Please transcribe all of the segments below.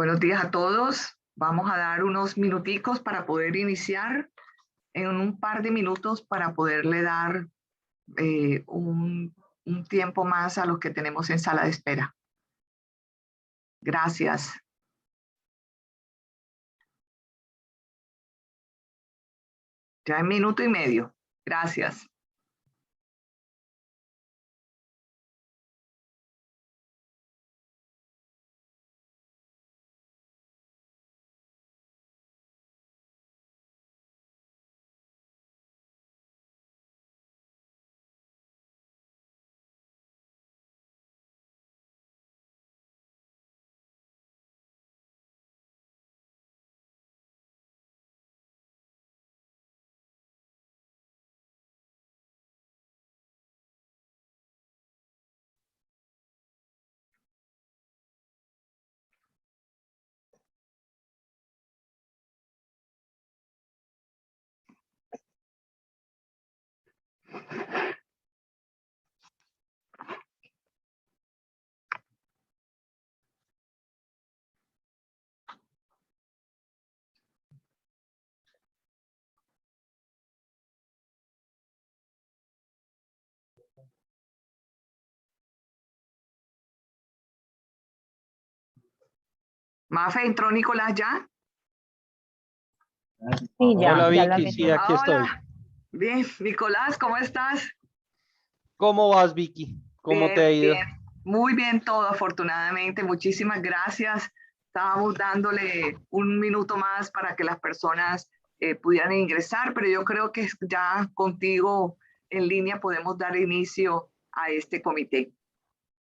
Buenos días a todos. Vamos a dar unos minuticos para poder iniciar en un par de minutos para poderle dar un tiempo más a los que tenemos en sala de espera. Gracias. Ya en minuto y medio. Gracias. Mafe, ¿entró Nicolás ya? Sí, ya. Hola Ya Vicky, sí, aquí estoy. Hola. Bien, Nicolás, ¿cómo estás? ¿Cómo vas, Vicky? ¿Cómo Bien, te ha ido? bien. Muy bien todo, afortunadamente. Muchísimas gracias. Estábamos dándole un minuto más para que las personas pudieran ingresar, pero yo creo que ya contigo en línea podemos dar inicio a este comité.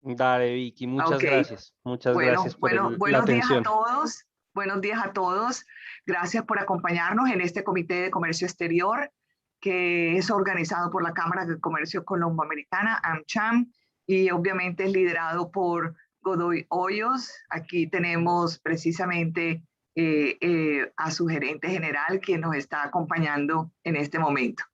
Dale, Vicky, muchas Ok. gracias. Muchas gracias por la Buenos días a atención. todos. Buenos días a todos. Gracias por acompañarnos en este Comité de Comercio Exterior, que es organizado por la Cámara de Comercio Colomboamericana, AmCham, y obviamente es liderado por Godoy Hoyos. Aquí tenemos precisamente a su gerente general, quien nos está acompañando en este momento.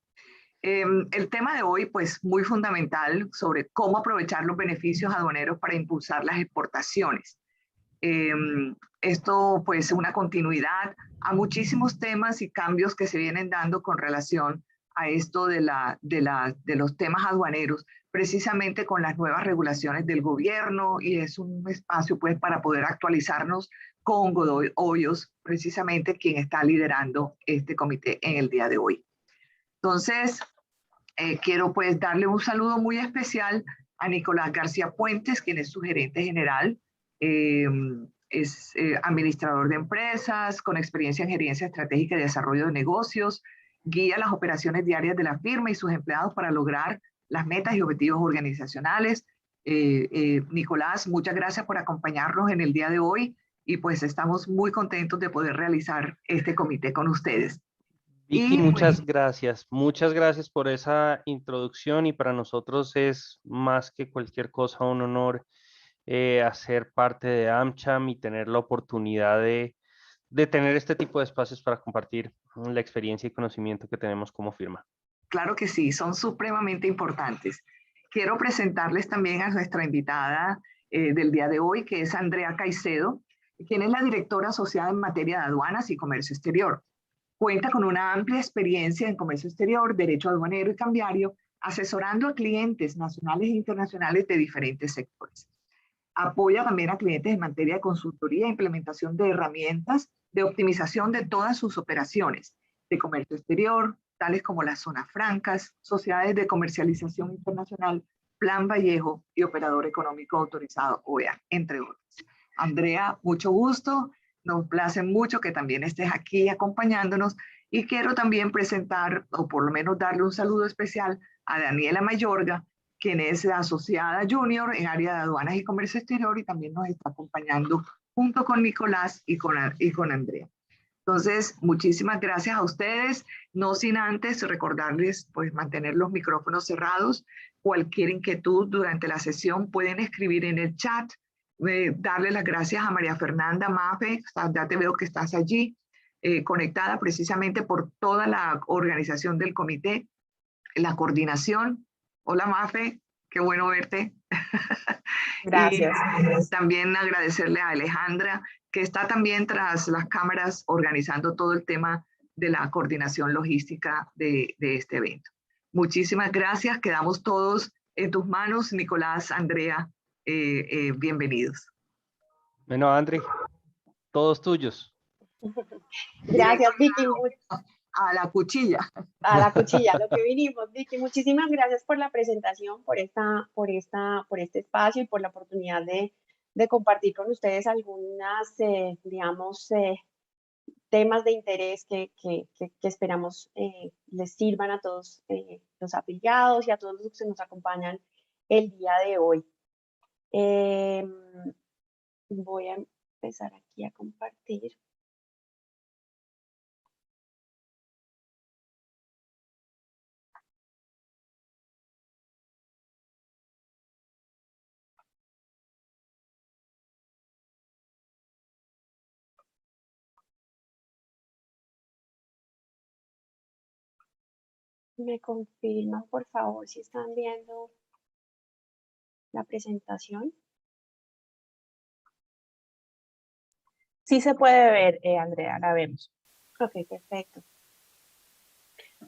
El tema de hoy, pues muy fundamental sobre cómo aprovechar los beneficios aduaneros para impulsar las exportaciones. Esto pues es una continuidad a muchísimos temas y cambios que se vienen dando con relación a esto de los temas aduaneros, precisamente con las nuevas regulaciones del gobierno, y es un espacio pues para poder actualizarnos con Godoy Hoyos, precisamente quien está liderando este comité en el día de hoy. Entonces, quiero pues darle un saludo muy especial a Nicolás García Puentes, quien es su gerente general. Es administrador de empresas, con experiencia en gerencia estratégica y desarrollo de negocios, guía las operaciones diarias de la firma y sus empleados para lograr las metas y objetivos organizacionales. Nicolás, muchas gracias por acompañarnos en el día de hoy y pues estamos muy contentos de poder realizar este comité con ustedes. Vicky, Y pues, muchas gracias por esa introducción y para nosotros es más que cualquier cosa un honor hacer parte de AmCham y tener la oportunidad de tener este tipo de espacios para compartir la experiencia y conocimiento que tenemos como firma. claro que sí, son supremamente importantes. Quiero presentarles también a nuestra invitada del día de hoy, que es Andrea Caicedo, quien es la directora asociada en materia de aduanas y comercio exterior. Cuenta con una amplia experiencia en comercio exterior, derecho aduanero y cambiario, asesorando a clientes nacionales e internacionales de diferentes sectores. Apoya también a clientes en materia de consultoría e implementación de herramientas de optimización de todas sus operaciones de comercio exterior, tales como las zonas francas, sociedades de comercialización internacional, Plan Vallejo y operador económico autorizado OEA, entre otros. Andrea, mucho gusto. Nos place mucho que también estés aquí acompañándonos y quiero también presentar, o por lo menos darle un saludo especial a Daniela Mayorga, quien es asociada junior en área de aduanas y comercio exterior y también nos está acompañando junto con Nicolás y con Andrea. Entonces, muchísimas gracias a ustedes, no sin antes recordarles pues mantener los micrófonos cerrados. Cualquier inquietud durante la sesión pueden escribir en el chat, darle las gracias a María Fernanda Mafe, ya te veo que estás allí, conectada precisamente por toda la organización del comité, la coordinación. Hola Mafe, qué bueno verte. Gracias. Y también agradecerle a Alejandra, que está también tras las cámaras organizando todo el tema de la coordinación logística de este evento. Muchísimas gracias, quedamos todos en tus manos, Nicolás, Andrea, bienvenidos. Bueno, André, todos tuyos. Gracias, Vicky. A la cuchilla. A la cuchilla, lo que vinimos, Vicky. Muchísimas gracias por la presentación, por este espacio y por la oportunidad de compartir con ustedes algunas, digamos, temas de interés que esperamos les sirvan a todos los afiliados y a todos los que nos acompañan el día de hoy. Voy a empezar aquí a compartir. Me confirman, por favor, si están viendo la presentación. Sí se puede ver, Andrea, la vemos. Ok, perfecto.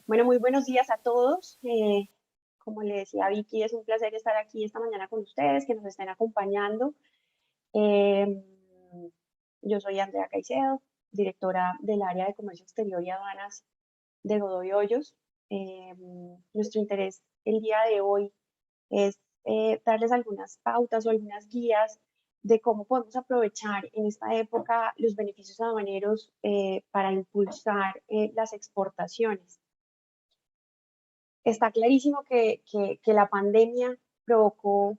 Bueno, muy buenos días a todos. Como le decía Vicky, es un placer estar aquí esta mañana con ustedes, que nos estén acompañando. Yo soy Andrea Caicedo, directora del área de Comercio Exterior y Aduanas de Godoy Hoyos. Nuestro interés el día de hoy es darles algunas pautas o algunas guías de cómo podemos aprovechar en esta época los beneficios aduaneros para impulsar las exportaciones. Está clarísimo que la pandemia provocó,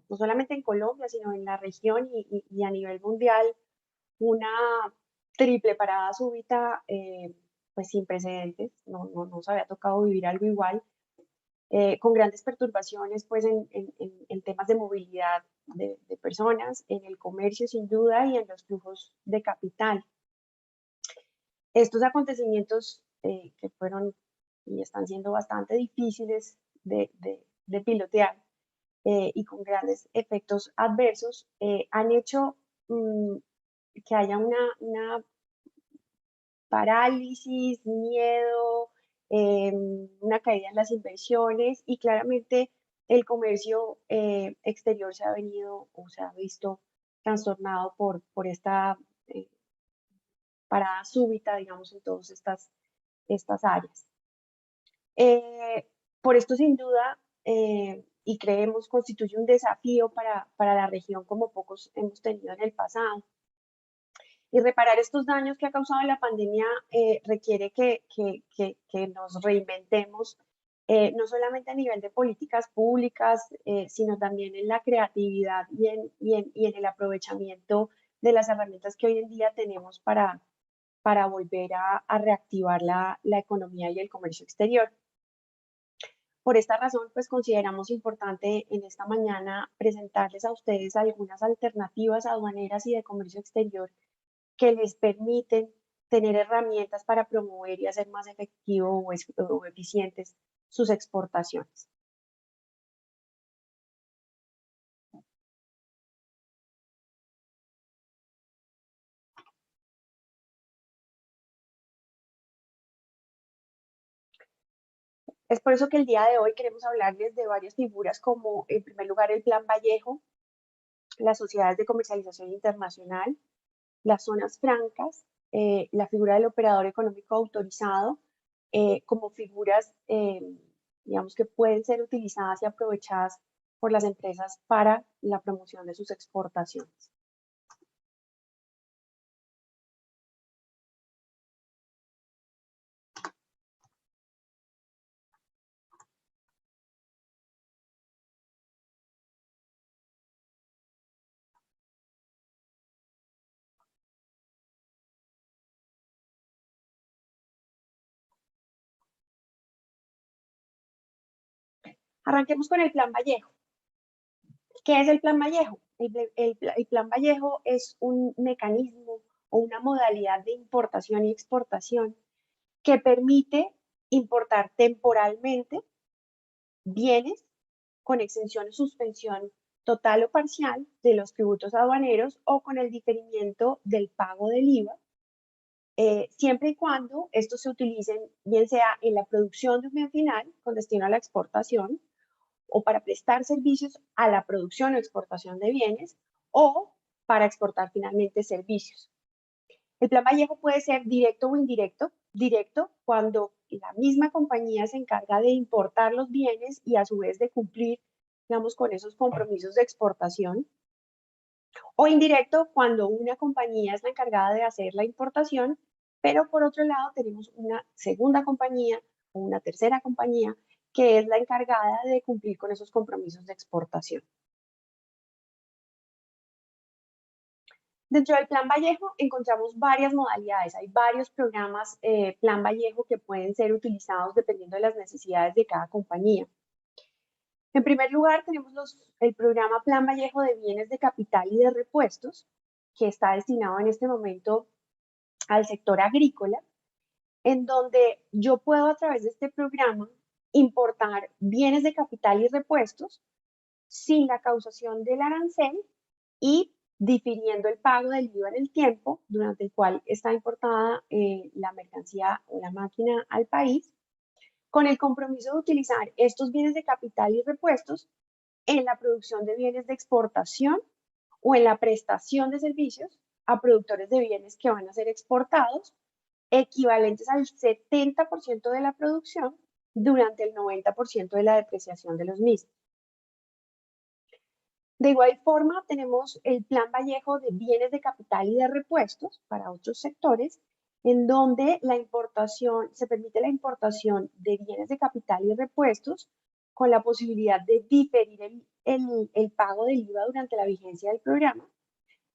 no solamente en Colombia, sino en la región y a nivel mundial, una triple parada súbita, pues sin precedentes. No nos había tocado vivir algo igual. Con grandes perturbaciones pues en temas de movilidad de personas, en el comercio sin duda y en los flujos de capital. Estos acontecimientos que fueron y están siendo bastante difíciles de pilotear y con grandes efectos adversos, han hecho que haya una parálisis, miedo, una caída en las inversiones y claramente el comercio exterior se ha venido o se ha visto trastornado por esta parada súbita, digamos, en todas estas áreas. Por esto, sin duda, y creemos, constituye un desafío para la región como pocos hemos tenido en el pasado. Y reparar estos daños que ha causado la pandemia requiere que nos reinventemos, no solamente a nivel de políticas públicas, sino también en la creatividad y en el aprovechamiento de las herramientas que hoy en día tenemos para volver a reactivar la economía y el comercio exterior. Por esta razón, pues consideramos importante en esta mañana presentarles a ustedes algunas alternativas aduaneras y de comercio exterior que les permiten tener herramientas para promover y hacer más efectivo o eficientes sus exportaciones. Es por eso que el día de hoy queremos hablarles de varias figuras como, en primer lugar, el Plan Vallejo, las sociedades de comercialización internacional, las zonas francas, la figura del operador económico autorizado, como figuras, digamos, que pueden ser utilizadas y aprovechadas por las empresas para la promoción de sus exportaciones. Arranquemos con el Plan Vallejo. ¿Qué es el Plan Vallejo? El Plan Vallejo es un mecanismo o una modalidad de importación y exportación que permite importar temporalmente bienes con exención o suspensión total o parcial de los tributos aduaneros o con el diferimiento del pago del IVA, siempre y cuando estos se utilicen bien sea en la producción de un bien final con destino a la exportación o para prestar servicios a la producción o exportación de bienes o para exportar finalmente servicios. El Plan Vallejo puede ser directo o indirecto. Directo cuando la misma compañía se encarga de importar los bienes y a su vez de cumplir, digamos, con esos compromisos de exportación. O indirecto cuando una compañía es la encargada de hacer la importación, pero por otro lado tenemos una segunda compañía o una tercera compañía que es la encargada de cumplir con esos compromisos de exportación. Dentro del Plan Vallejo encontramos varias modalidades, hay varios programas Plan Vallejo que pueden ser utilizados dependiendo de las necesidades de cada compañía. En primer lugar, tenemos el programa Plan Vallejo de Bienes de Capital y de Repuestos, que está destinado en este momento al sector agrícola, en donde yo puedo a través de este programa importar bienes de capital y repuestos sin la causación del arancel y difiriendo el pago del IVA en el tiempo durante el cual está importada la mercancía o la máquina al país, con el compromiso de utilizar estos bienes de capital y repuestos en la producción de bienes de exportación o en la prestación de servicios a productores de bienes que van a ser exportados, equivalentes al 70% de la producción durante el 90% de la depreciación de los mismos. De igual forma, tenemos el Plan Vallejo de Bienes de Capital y de Repuestos para otros sectores, en donde se permite la importación de bienes de capital y repuestos con la posibilidad de diferir el pago del IVA durante la vigencia del programa,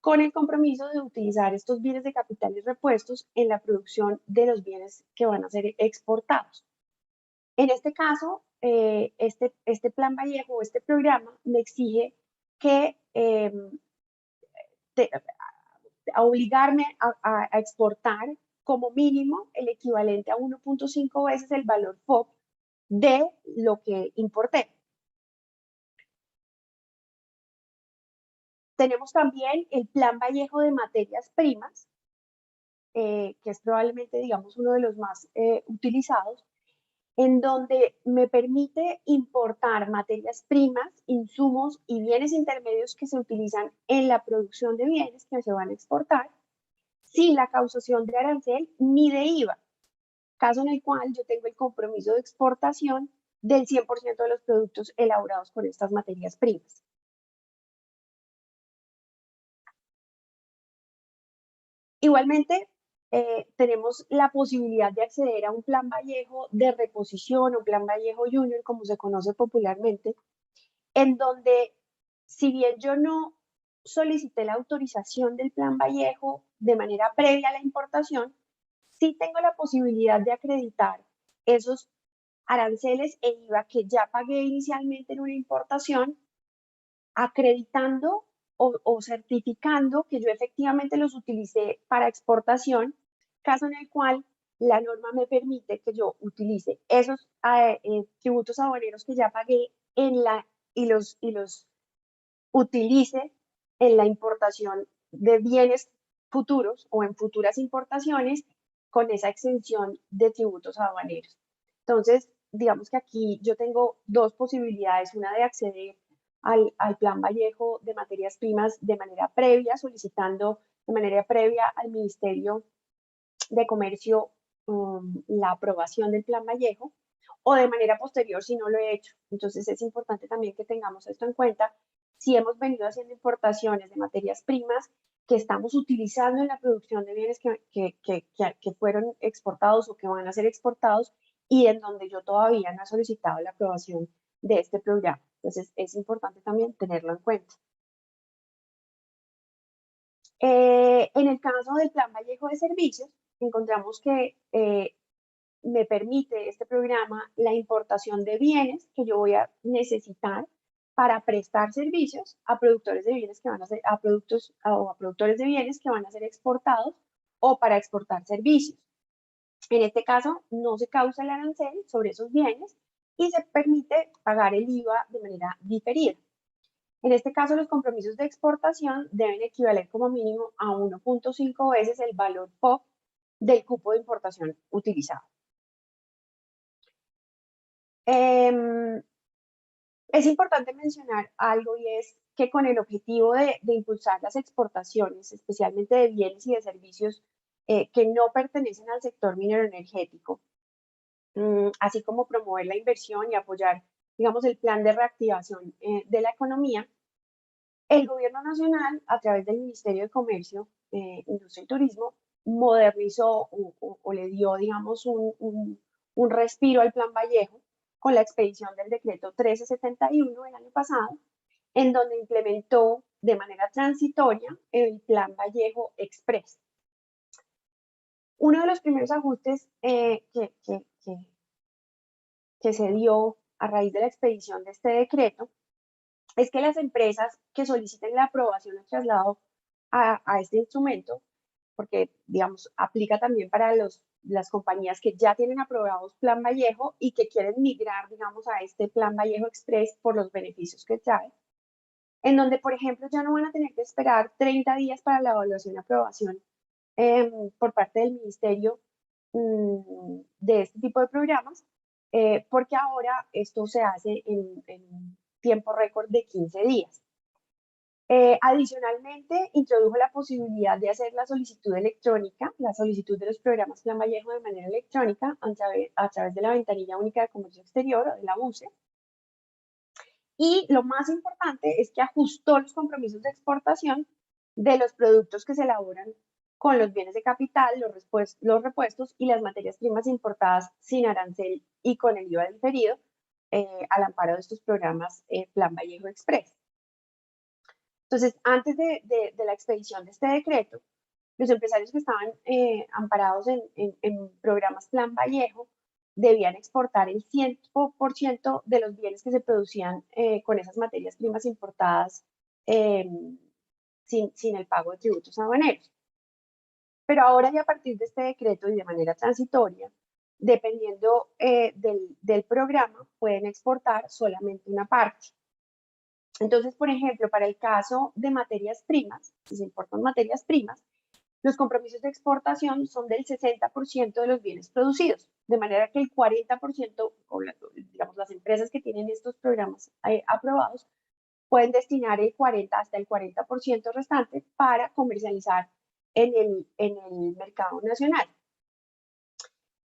con el compromiso de utilizar estos bienes de capital y repuestos en la producción de los bienes que van a ser exportados. En este caso, este Plan Vallejo, este programa, me exige que a obligarme a exportar como mínimo el equivalente a 1.5 veces el valor FOB de lo que importé. Tenemos también el Plan Vallejo de Materias Primas, que es probablemente, digamos, uno de los más utilizados, en donde me permite importar materias primas, insumos y bienes intermedios que se utilizan en la producción de bienes que se van a exportar, sin la causación de arancel ni de IVA, caso en el cual yo tengo el compromiso de exportación del 100% de los productos elaborados con estas materias primas. Igualmente, tenemos la posibilidad de acceder a un Plan Vallejo de reposición o Plan Vallejo Junior, como se conoce popularmente, en donde, si bien yo no solicité la autorización del Plan Vallejo de manera previa a la importación, sí tengo la posibilidad de acreditar esos aranceles e IVA que ya pagué inicialmente en una importación, acreditando o certificando que yo efectivamente los utilicé para exportación, caso en el cual la norma me permite que yo utilice esos tributos aduaneros que ya pagué y los utilice en la importación de bienes futuros o en futuras importaciones con esa exención de tributos aduaneros. Entonces, digamos que aquí yo tengo dos posibilidades, una de acceder al Plan Vallejo de materias primas de manera previa, solicitando de manera previa al Ministerio de Comercio la aprobación del Plan Vallejo, o de manera posterior si no lo he hecho. Entonces es importante también que tengamos esto en cuenta si hemos venido haciendo importaciones de materias primas que estamos utilizando en la producción de bienes que fueron exportados o que van a ser exportados y en donde yo todavía no he solicitado la aprobación de este programa. Entonces es importante también tenerlo en cuenta. En el caso del Plan Vallejo de Servicios, encontramos que me permite este programa la importación de bienes que yo voy a necesitar para prestar servicios a productores de bienes que van a ser, a productores de bienes que van a ser exportados o para exportar servicios. En este caso, no se causa el arancel sobre esos bienes, y se permite pagar el IVA de manera diferida. En este caso, los compromisos de exportación deben equivaler como mínimo a 1.5 veces el valor POP del cupo de importación utilizado. Es importante mencionar algo, y es que con el objetivo de impulsar las exportaciones, especialmente de bienes y de servicios que no pertenecen al sector minero energético, así como promover la inversión y apoyar, digamos, el plan de reactivación de la economía, el Gobierno Nacional, a través del Ministerio de Comercio, Industria y Turismo, modernizó o le dio, digamos, un respiro al Plan Vallejo con la expedición del decreto 1371 del año pasado, en donde implementó de manera transitoria el Plan Vallejo Express. Uno de los primeros ajustes que se dio a raíz de la expedición de este decreto es que las empresas que soliciten la aprobación o traslado a este instrumento, porque, digamos, aplica también para las compañías que ya tienen aprobados Plan Vallejo y que quieren migrar, digamos, a este Plan Vallejo Express por los beneficios que trae, en donde, por ejemplo, ya no van a tener que esperar 30 días para la evaluación y aprobación por parte del Ministerio de este tipo de programas, porque ahora esto se hace en tiempo récord de 15 días. Adicionalmente, introdujo la posibilidad de hacer la solicitud electrónica, la solicitud de los programas Plan Vallejo de manera electrónica a través de la Ventanilla Única de Comercio Exterior, o de la UCE. Y lo más importante es que ajustó los compromisos de exportación de los productos que se elaboran con los bienes de capital, los repuestos y las materias primas importadas sin arancel y con el IVA diferido, al amparo de estos programas Plan Vallejo Express. Entonces, antes de la expedición de este decreto, los empresarios que estaban amparados en programas Plan Vallejo debían exportar el 100% de los bienes que se producían con esas materias primas importadas sin el pago de tributos aduaneros. Pero ahora, y a partir de este decreto y de manera transitoria, dependiendo del programa, pueden exportar solamente una parte. Entonces, por ejemplo, para el caso de materias primas, si se importan materias primas, los compromisos de exportación son del 60% de los bienes producidos, de manera que el 40%, o digamos, las empresas que tienen estos programas aprobados, pueden destinar hasta el 40% restante para comercializar en el mercado nacional.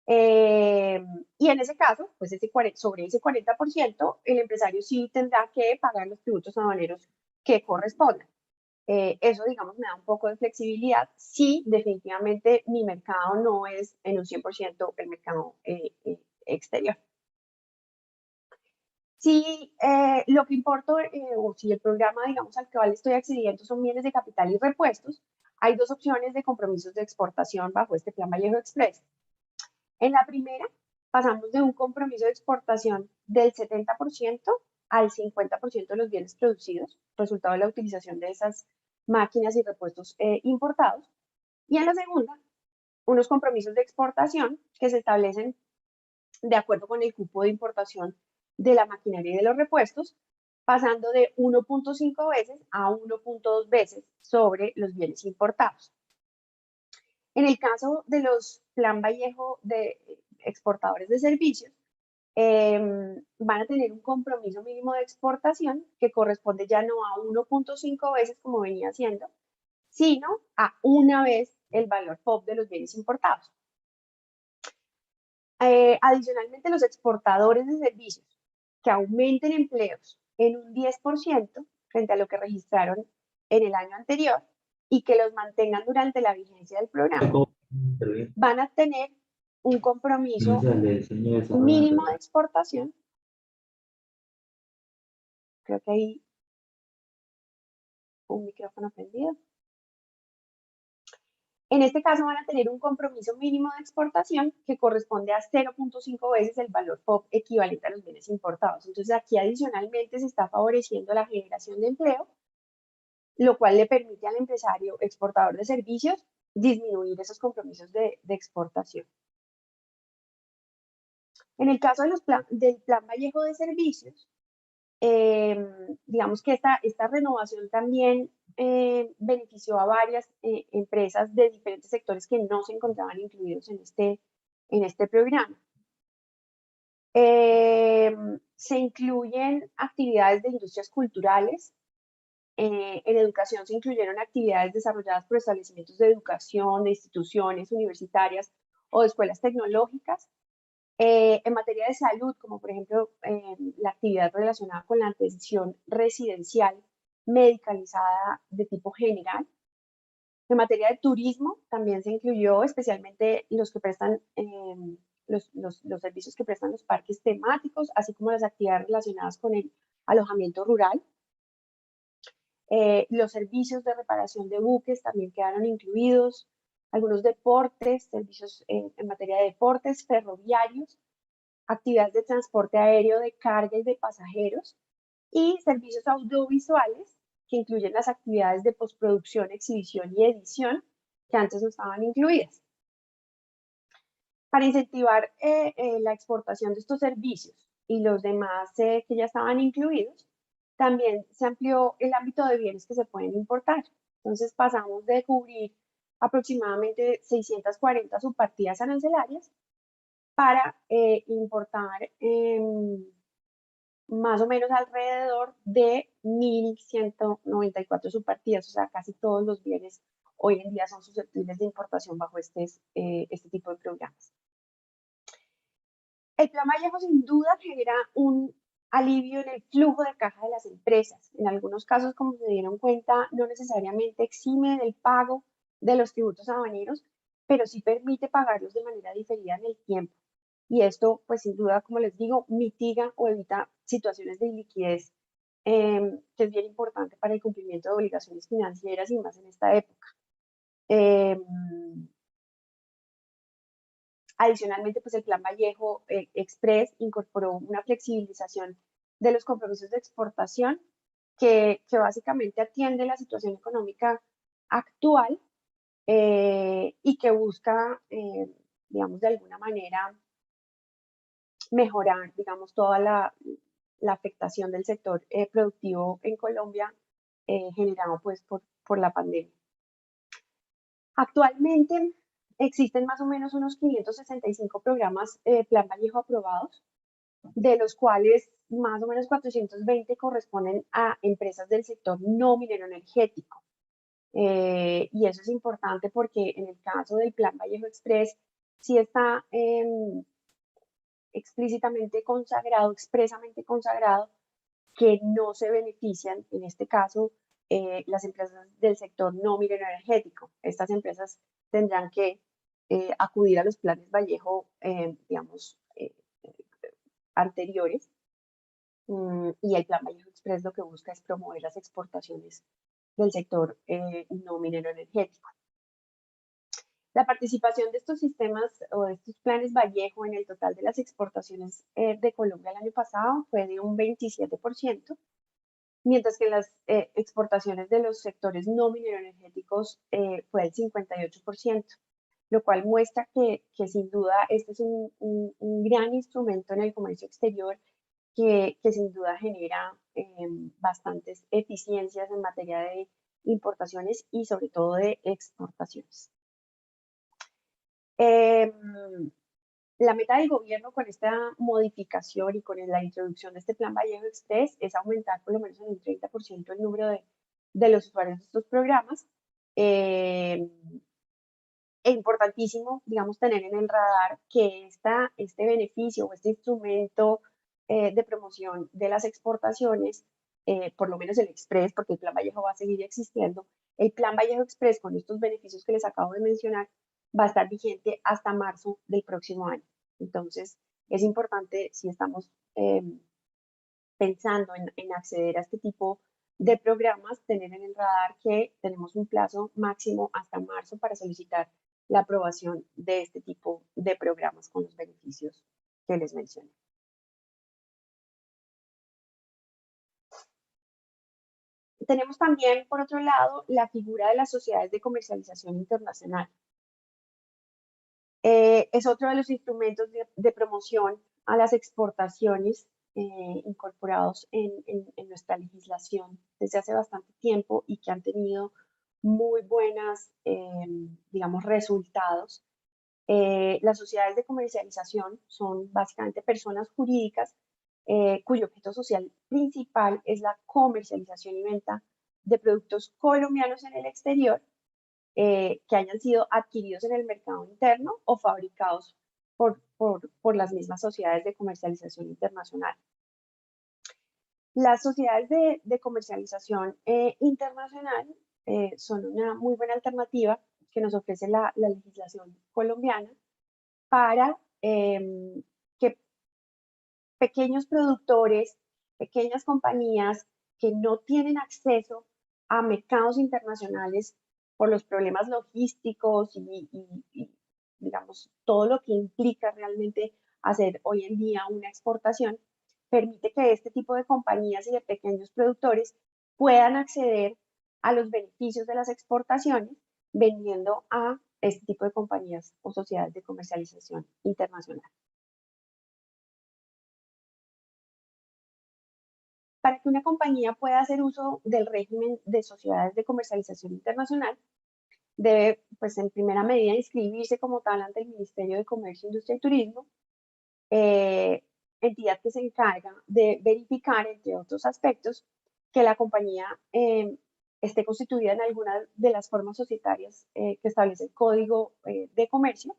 Y en ese caso, pues sobre ese 40%, el empresario sí tendrá que pagar los tributos aduaneros que correspondan. Eso, digamos, me da un poco de flexibilidad si definitivamente mi mercado no es en un 100% el mercado exterior. Si lo que importa o si el programa, digamos, al cual estoy accediendo son bienes de capital y repuestos, hay dos opciones de compromisos de exportación bajo este Plan Vallejo Express. En la primera, pasamos de un compromiso de exportación del 70% al 50% de los bienes producidos, resultado de la utilización de esas máquinas y repuestos importados. Y en la segunda, unos compromisos de exportación que se establecen de acuerdo con el cupo de importación de la maquinaria y de los repuestos, pasando de 1.5 veces a 1.2 veces sobre los bienes importados. En el caso de los Plan Vallejo de exportadores de servicios, van a tener un compromiso mínimo de exportación que corresponde ya no a 1.5 veces como venía haciendo, sino a una vez el valor POP de los bienes importados. Adicionalmente, los exportadores de servicios que aumenten empleos en un 10% frente a lo que registraron en el año anterior y que los mantengan durante la vigencia del programa, van a tener un compromiso mínimo de exportación. Creo que hay un micrófono prendido. En este caso van a tener un compromiso mínimo de exportación que corresponde a 0.5 veces el valor POP equivalente a los bienes importados. Entonces aquí adicionalmente se está favoreciendo la generación de empleo, lo cual le permite al empresario exportador de servicios disminuir esos compromisos de exportación. En el caso de del Plan Vallejo de Servicios, digamos que esta renovación también benefició a varias empresas de diferentes sectores que no se encontraban incluidos en este programa. Se incluyen actividades de industrias culturales. En educación se incluyeron actividades desarrolladas por establecimientos de educación, de instituciones universitarias o de escuelas tecnológicas. En materia de salud, como por ejemplo la actividad relacionada con la atención residencial medicalizada de tipo general. En materia de turismo, también se incluyó especialmente los que prestan los servicios que prestan los parques temáticos, así como las actividades relacionadas con el alojamiento rural. Los servicios de reparación de buques también quedaron incluidos, algunos deportes, servicios en materia de deportes, ferroviarios, actividades de transporte aéreo de carga y de pasajeros, y servicios audiovisuales, que incluyen las actividades de postproducción, exhibición y edición, que antes no estaban incluidas. Para incentivar la exportación de estos servicios y los demás que ya estaban incluidos, también se amplió el ámbito de bienes que se pueden importar. Entonces pasamos de cubrir aproximadamente 640 subpartidas arancelarias para importar más o menos alrededor de 1.194 subpartidas, o sea, casi todos los bienes hoy en día son susceptibles de importación bajo este tipo de programas. El Plan Vallejo sin duda genera un alivio en el flujo de caja de las empresas. En algunos casos, como se dieron cuenta, no necesariamente exime del pago de los tributos aduaneros, pero sí permite pagarlos de manera diferida en el tiempo. Y esto, pues sin duda, como les digo, mitiga o evita situaciones de iliquidez, que es bien importante para el cumplimiento de obligaciones financieras y más en esta época. Adicionalmente, pues el Plan Vallejo Express incorporó una flexibilización de los compromisos de exportación que básicamente atiende la situación económica actual y que busca, digamos, de alguna manera mejorar, digamos, toda la afectación del sector productivo en Colombia generado pues por la pandemia. Actualmente existen más o menos unos 565 programas Plan Vallejo aprobados, de los cuales más o menos 420 corresponden a empresas del sector no minero energético. Y eso es importante porque en el caso del Plan Vallejo Express sí está explícitamente consagrado, expresamente consagrado, que no se benefician, en este caso, las empresas del sector no minero energético. Estas empresas tendrán que acudir a los planes Vallejo, digamos, anteriores, y el Plan Vallejo Express lo que busca es promover las exportaciones del sector no minero energético. La participación de estos sistemas o de estos planes Vallejo en el total de las exportaciones de Colombia el año pasado fue de un 27%, mientras que las exportaciones de los sectores no mineroenergéticos fue del 58%, lo cual muestra que sin duda este es un gran instrumento en el comercio exterior que sin duda genera bastantes eficiencias en materia de importaciones y sobre todo de exportaciones. La meta del gobierno con esta modificación y con la introducción de este Plan Vallejo Express es aumentar por lo menos en un 30% el número de los usuarios de estos programas. Es importantísimo, digamos, tener en el radar que este beneficio o este instrumento de promoción de las exportaciones, por lo menos el Express, porque el Plan Vallejo va a seguir existiendo, el Plan Vallejo Express con estos beneficios que les acabo de mencionar, va a estar vigente hasta marzo del próximo año. Entonces, es importante, si estamos pensando en acceder a este tipo de programas, tener en el radar que tenemos un plazo máximo hasta marzo para solicitar la aprobación de este tipo de programas con los beneficios que les mencioné. Tenemos también, por otro lado, la figura de las sociedades de comercialización internacional. Es otro de los instrumentos de promoción a las exportaciones incorporados en nuestra legislación desde hace bastante tiempo y que han tenido muy buenas, digamos, resultados. Las sociedades de comercialización son básicamente personas jurídicas cuyo objeto social principal es la comercialización y venta de productos colombianos en el exterior que hayan sido adquiridos en el mercado interno o fabricados por las mismas sociedades de comercialización internacional. Las sociedades de comercialización internacional son una muy buena alternativa que nos ofrece la legislación colombiana para que pequeños productores, pequeñas compañías que no tienen acceso a mercados internacionales por los problemas logísticos y, digamos, todo lo que implica realmente hacer hoy en día una exportación, permite que este tipo de compañías y de pequeños productores puedan acceder a los beneficios de las exportaciones vendiendo a este tipo de compañías o sociedades de comercialización internacional. Para que una compañía pueda hacer uso del régimen de sociedades de comercialización internacional, debe, pues, en primera medida, inscribirse como tal ante el Ministerio de Comercio, Industria y Turismo, entidad que se encarga de verificar, entre otros aspectos, que la compañía esté constituida en alguna de las formas societarias que establece el Código de Comercio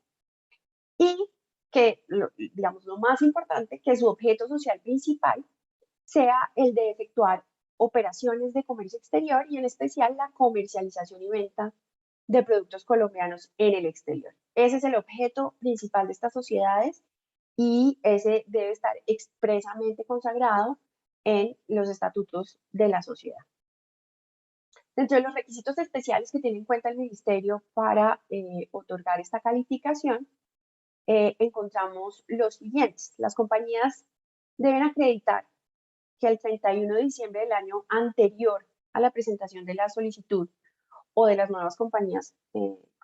y que, digamos, lo más importante, que su objeto social principal sea el de efectuar operaciones de comercio exterior y en especial la comercialización y venta de productos colombianos en el exterior. Ese es el objeto principal de estas sociedades y ese debe estar expresamente consagrado en los estatutos de la sociedad. Dentro de los requisitos especiales que tiene en cuenta el Ministerio para otorgar esta calificación, encontramos los siguientes. Las compañías deben acreditar que el 31 de diciembre del año anterior a la presentación de la solicitud o de las nuevas compañías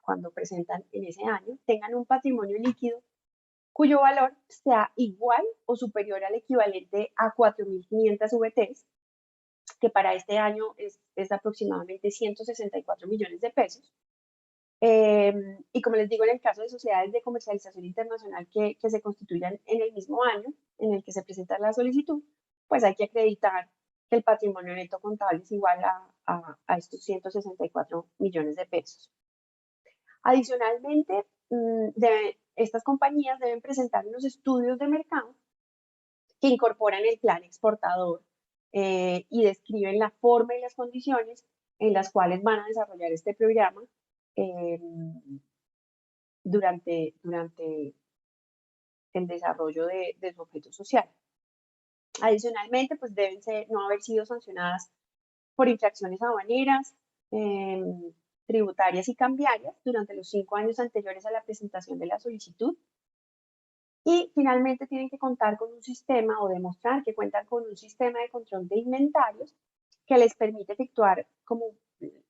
cuando presentan en ese año, tengan un patrimonio líquido cuyo valor sea igual o superior al equivalente a 4.500 VTs, que para este año es aproximadamente 164 millones de pesos. Y como les digo, en el caso de sociedades de comercialización internacional que se constituyan en el mismo año en el que se presenta la solicitud, pues hay que acreditar que el patrimonio neto contable es igual a estos 164 millones de pesos. Adicionalmente, estas compañías deben presentar unos estudios de mercado que incorporan el plan exportador y describen la forma y las condiciones en las cuales van a desarrollar este programa durante el desarrollo de su objeto social. Adicionalmente, pues deben no haber sido sancionadas por infracciones aduaneras, tributarias y cambiarias durante los 5 años anteriores a la presentación de la solicitud. Y finalmente tienen que contar con un sistema o demostrar que cuentan con un sistema de control de inventarios que les permite efectuar como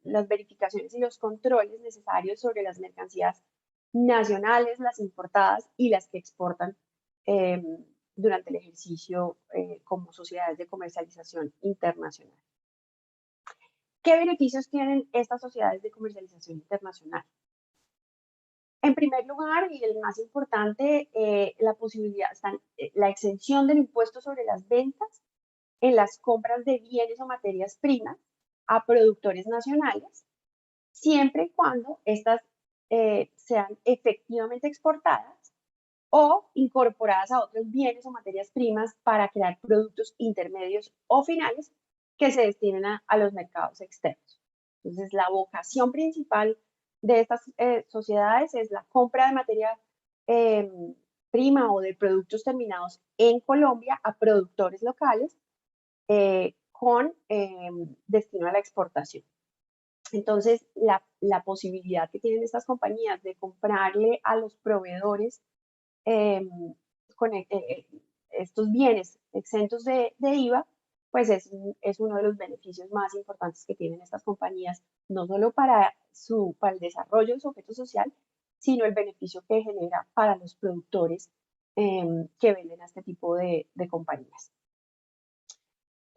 las verificaciones y los controles necesarios sobre las mercancías nacionales, las importadas y las que exportan durante el ejercicio como sociedades de comercialización internacional. ¿Qué beneficios tienen estas sociedades de comercialización internacional? En primer lugar, y el más importante, la posibilidad, la exención del impuesto sobre las ventas en las compras de bienes o materias primas a productores nacionales, siempre y cuando estas sean efectivamente exportadas o incorporadas a otros bienes o materias primas para crear productos intermedios o finales que se destinen a los mercados externos. Entonces, la vocación principal de estas sociedades es la compra de materia prima o de productos terminados en Colombia a productores locales con destino a la exportación. Entonces, la posibilidad que tienen estas compañías de comprarle a los proveedores con estos bienes exentos de IVA, pues es uno de los beneficios más importantes que tienen estas compañías, no solo para el desarrollo de su objeto social, sino el beneficio que genera para los productores que venden a este tipo de compañías.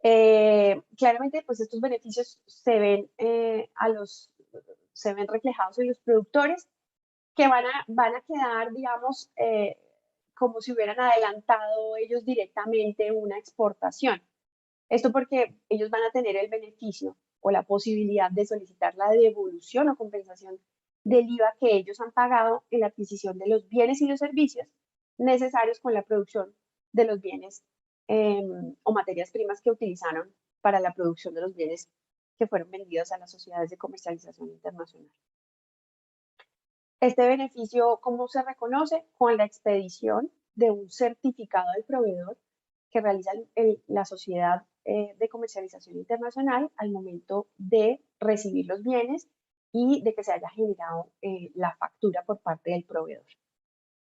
Claramente, pues estos beneficios se ven, se ven reflejados en los productores, que van a quedar, digamos, como si hubieran adelantado ellos directamente una exportación. Esto porque ellos van a tener el beneficio o la posibilidad de solicitar la devolución o compensación del IVA que ellos han pagado en la adquisición de los bienes y los servicios necesarios con la producción de los bienes o materias primas que utilizaron para la producción de los bienes que fueron vendidos a las sociedades de comercialización internacional. Este beneficio, ¿cómo se reconoce? Con la expedición de un certificado del proveedor que realiza la sociedad de comercialización internacional al momento de recibir los bienes y de que se haya generado la factura por parte del proveedor.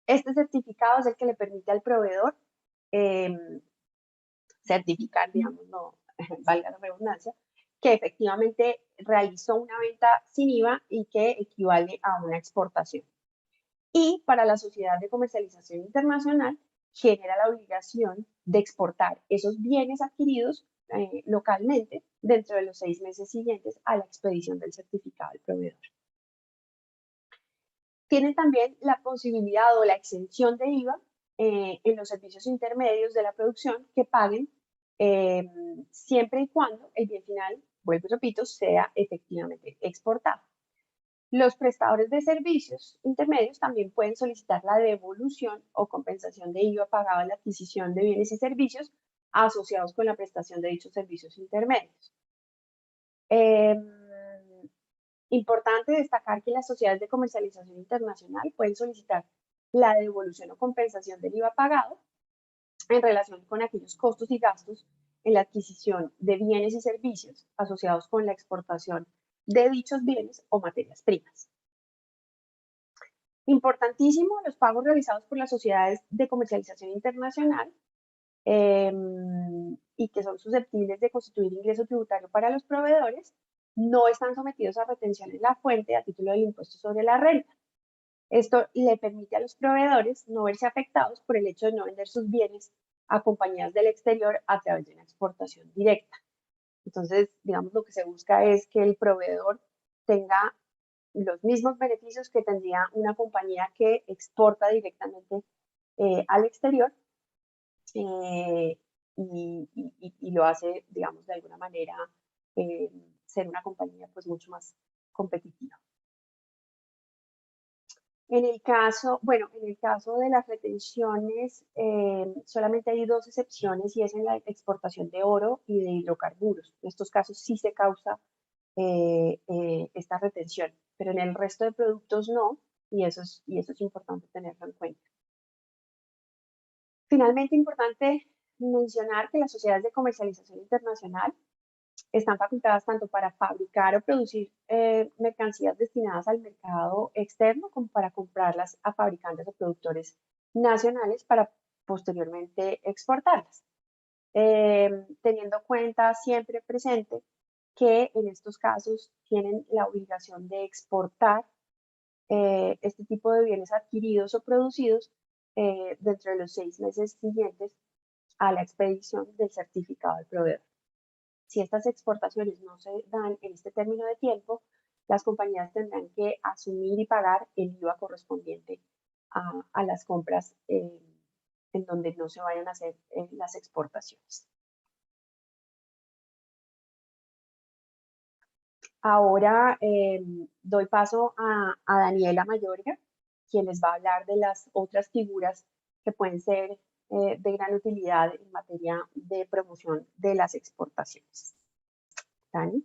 Este certificado es el que le permite al proveedor certificar, digamos, no valga la redundancia, que efectivamente realizó una venta sin IVA y que equivale a una exportación. Y para la sociedad de comercialización internacional genera la obligación de exportar esos bienes adquiridos localmente dentro de los 6 meses siguientes a la expedición del certificado del proveedor. Tienen también la posibilidad o la exención de IVA en los servicios intermedios de la producción que paguen siempre y cuando el bien final, vuelvo y repito, sea efectivamente exportado. Los prestadores de servicios intermedios también pueden solicitar la devolución o compensación de IVA pagado en la adquisición de bienes y servicios asociados con la prestación de dichos servicios intermedios. Importante destacar que las sociedades de comercialización internacional pueden solicitar la devolución o compensación del IVA pagado en relación con aquellos costos y gastos en la adquisición de bienes y servicios asociados con la exportación de dichos bienes o materias primas. Importantísimo, los pagos realizados por las sociedades de comercialización internacional y que son susceptibles de constituir ingreso tributario para los proveedores, no están sometidos a retención en la fuente a título del impuesto sobre la renta. Esto le permite a los proveedores no verse afectados por el hecho de no vender sus bienes a compañías del exterior a través de una exportación directa. Entonces, digamos, lo que se busca es que el proveedor tenga los mismos beneficios que tendría una compañía que exporta directamente al exterior y lo hace, digamos, de alguna manera ser una compañía pues mucho más competitiva. En el caso de las retenciones, solamente hay 2 excepciones y es en la exportación de oro y de hidrocarburos. En estos casos sí se causa esta retención, pero en el resto de productos no, y eso es importante tenerlo en cuenta. Finalmente, importante mencionar que las sociedades de comercialización internacional están facultadas tanto para fabricar o producir mercancías destinadas al mercado externo como para comprarlas a fabricantes o productores nacionales para posteriormente exportarlas. Teniendo en cuenta siempre presente que en estos casos tienen la obligación de exportar este tipo de bienes adquiridos o producidos dentro de los 6 meses siguientes a la expedición del certificado del proveedor. Si estas exportaciones no se dan en este término de tiempo, las compañías tendrán que asumir y pagar el IVA correspondiente a las compras en donde no se vayan a hacer las exportaciones. Ahora doy paso a Daniela Mayorga, quien les va a hablar de las otras figuras que pueden ser de gran utilidad en materia de promoción de las exportaciones. Dani.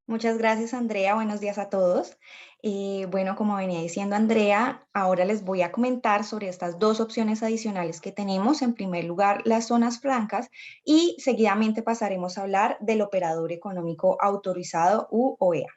Muchas gracias, Andrea. Buenos días a todos. Bueno, como venía diciendo Andrea, ahora les voy a comentar sobre estas 2 opciones adicionales que tenemos. En primer lugar, las zonas francas y seguidamente pasaremos a hablar del operador económico autorizado u OEA.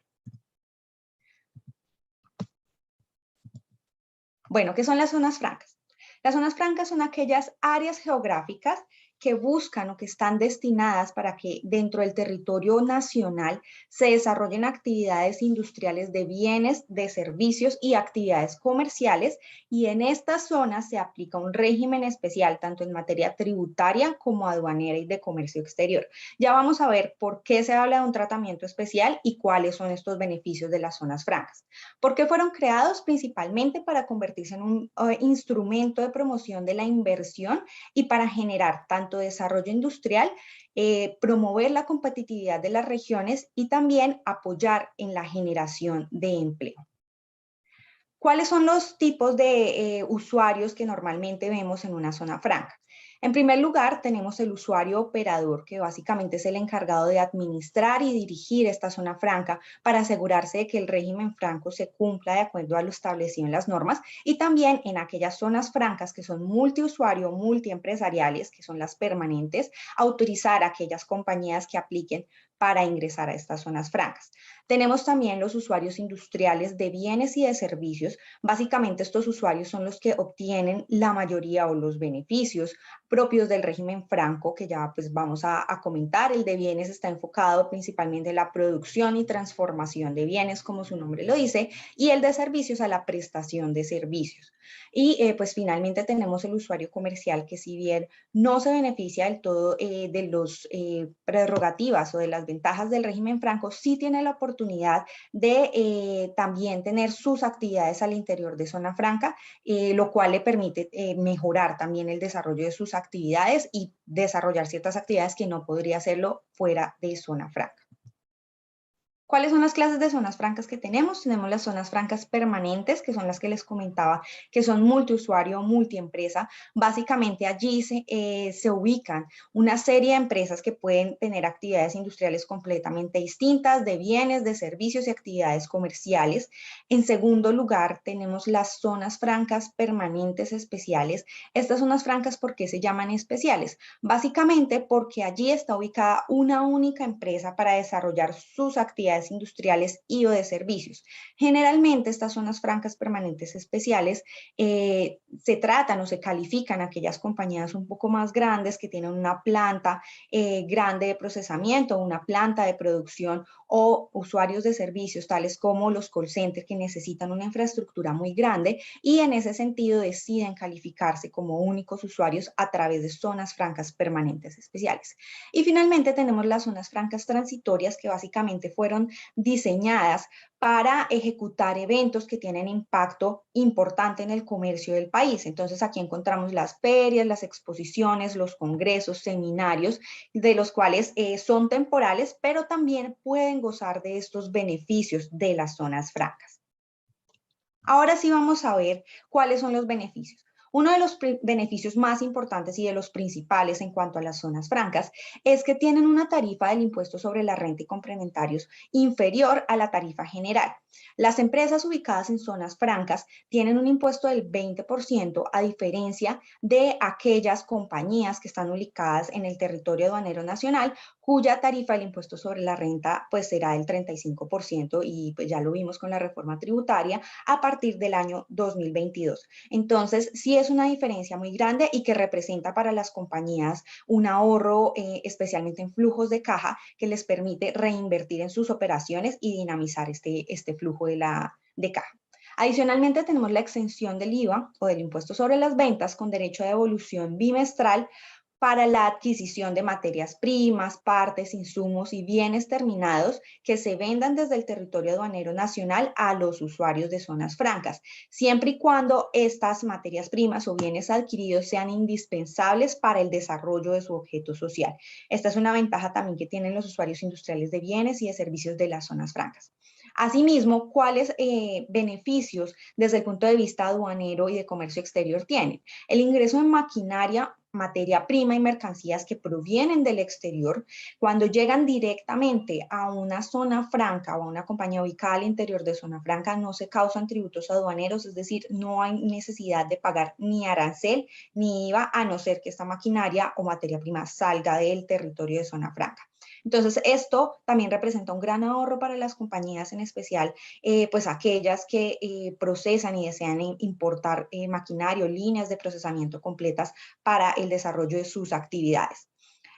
Bueno, ¿qué son las zonas francas? Las zonas francas son aquellas áreas geográficas que buscan o que están destinadas para que dentro del territorio nacional se desarrollen actividades industriales de bienes, de servicios y actividades comerciales, y en estas zonas se aplica un régimen especial tanto en materia tributaria como aduanera y de comercio exterior. Ya vamos a ver por qué se habla de un tratamiento especial y cuáles son estos beneficios de las zonas francas. ¿Por qué fueron creados? Principalmente para convertirse en un instrumento de promoción de la inversión y para generar tanto desarrollo industrial, promover la competitividad de las regiones y también apoyar en la generación de empleo. ¿Cuáles son los tipos de usuarios que normalmente vemos en una zona franca? En primer lugar, tenemos el usuario operador, que básicamente es el encargado de administrar y dirigir esta zona franca para asegurarse de que el régimen franco se cumpla de acuerdo a lo establecido en las normas, y también en aquellas zonas francas que son multiusuario, multiempresariales, que son las permanentes, autorizar a aquellas compañías que apliquen para ingresar a estas zonas francas. Tenemos también los usuarios industriales de bienes y de servicios. Básicamente estos usuarios son los que obtienen la mayoría o los beneficios propios del régimen franco, que ya pues vamos a comentar. El de bienes está enfocado principalmente en la producción y transformación de bienes, como su nombre lo dice, y el de servicios a la prestación de servicios. Y pues finalmente tenemos el usuario comercial, que si bien no se beneficia del todo de las prerrogativas o de las ventajas del régimen franco, sí tiene la oportunidad de también tener sus actividades al interior de zona franca, lo cual le permite mejorar también el desarrollo de sus actividades y desarrollar ciertas actividades que no podría hacerlo fuera de zona franca. ¿Cuáles son las clases de zonas francas que tenemos? Tenemos las zonas francas permanentes, que son las que les comentaba, que son multiusuario, multiempresa. Básicamente allí se ubican una serie de empresas que pueden tener actividades industriales completamente distintas, de bienes, de servicios y actividades comerciales. En segundo lugar, tenemos las zonas francas permanentes especiales. Estas zonas francas, ¿por qué se llaman especiales? Básicamente porque allí está ubicada una única empresa para desarrollar sus actividades industriales y o de servicios. Generalmente estas zonas francas permanentes especiales se tratan o se califican aquellas compañías un poco más grandes que tienen una planta grande de procesamiento, una planta de producción, o usuarios de servicios tales como los call centers, que necesitan una infraestructura muy grande y en ese sentido deciden calificarse como únicos usuarios a través de zonas francas permanentes especiales. Y finalmente tenemos las zonas francas transitorias, que básicamente fueron diseñadas para ejecutar eventos que tienen impacto importante en el comercio del país. Entonces aquí encontramos las ferias, las exposiciones, los congresos, seminarios, de los cuales son temporales, pero también pueden gozar de estos beneficios de las zonas francas. Ahora sí vamos a ver cuáles son los beneficios. Uno de los beneficios más importantes y de los principales en cuanto a las zonas francas es que tienen una tarifa del impuesto sobre la renta y complementarios inferior a la tarifa general. Las empresas ubicadas en zonas francas tienen un impuesto del 20%, a diferencia de aquellas compañías que están ubicadas en el territorio aduanero nacional, cuya tarifa del impuesto sobre la renta pues será del 35%, y pues ya lo vimos con la reforma tributaria a partir del año 2022. Entonces, sí es una diferencia muy grande y que representa para las compañías un ahorro, especialmente en flujos de caja, que les permite reinvertir en sus operaciones y dinamizar este flujo de caja. Adicionalmente, tenemos la exención del IVA o del impuesto sobre las ventas con derecho a devolución bimestral para la adquisición de materias primas, partes, insumos y bienes terminados que se vendan desde el territorio aduanero nacional a los usuarios de zonas francas, siempre y cuando estas materias primas o bienes adquiridos sean indispensables para el desarrollo de su objeto social. Esta es una ventaja también que tienen los usuarios industriales de bienes y de servicios de las zonas francas. Asimismo, ¿cuáles beneficios desde el punto de vista aduanero y de comercio exterior tienen? El ingreso en maquinaria, materia prima y mercancías que provienen del exterior, cuando llegan directamente a una zona franca o a una compañía ubicada al interior de zona franca, no se causan tributos aduaneros, es decir, no hay necesidad de pagar ni arancel ni IVA, a no ser que esta maquinaria o materia prima salga del territorio de zona franca. Entonces, esto también representa un gran ahorro para las compañías, en especial, pues aquellas que procesan y desean importar maquinario, líneas de procesamiento completas para el desarrollo de sus actividades.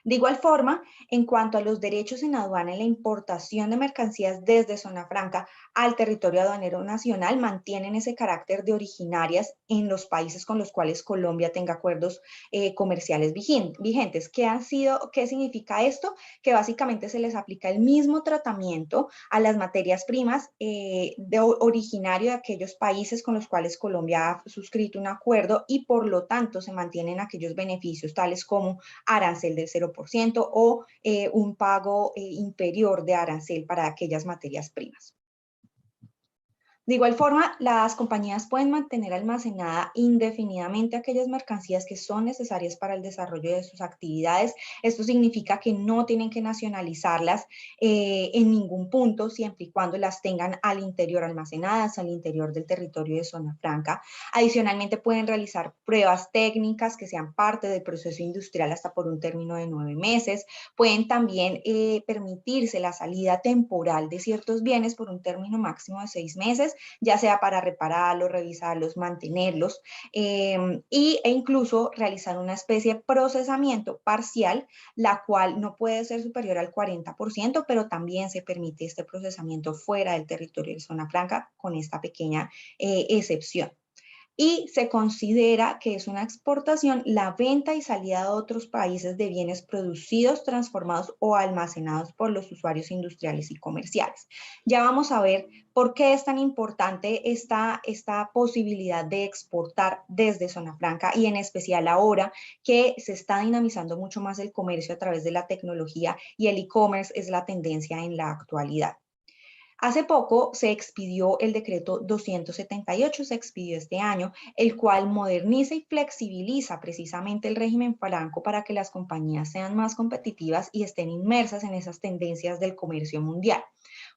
De igual forma, en cuanto a los derechos en aduana y la importación de mercancías desde zona franca al territorio aduanero nacional, mantienen ese carácter de originarias en los países con los cuales Colombia tenga acuerdos comerciales vigentes. ¿Qué significa esto? Que básicamente se les aplica el mismo tratamiento a las materias primas originario de aquellos países con los cuales Colombia ha suscrito un acuerdo, y por lo tanto se mantienen aquellos beneficios tales como arancel del 0% o un pago inferior de arancel para aquellas materias primas. De igual forma, las compañías pueden mantener almacenada indefinidamente aquellas mercancías que son necesarias para el desarrollo de sus actividades. Esto significa que no tienen que nacionalizarlas en ningún punto, siempre y cuando las tengan al interior almacenadas, al interior del territorio de zona franca. Adicionalmente, pueden realizar pruebas técnicas que sean parte del proceso industrial hasta por un término de 9 meses. Pueden también permitirse la salida temporal de ciertos bienes por un término máximo de 6 meses, ya sea para repararlos, revisarlos, mantenerlos, e incluso realizar una especie de procesamiento parcial, la cual no puede ser superior al 40%, pero también se permite este procesamiento fuera del territorio de zona franca con esta pequeña excepción. Y se considera que es una exportación la venta y salida a otros países de bienes producidos, transformados o almacenados por los usuarios industriales y comerciales. Ya vamos a ver por qué es tan importante esta posibilidad de exportar desde zona franca, y en especial ahora que se está dinamizando mucho más el comercio a través de la tecnología y el e-commerce es la tendencia en la actualidad. Hace poco se expidió el decreto 278, se expidió este año, el cual moderniza y flexibiliza precisamente el régimen franco para que las compañías sean más competitivas y estén inmersas en esas tendencias del comercio mundial.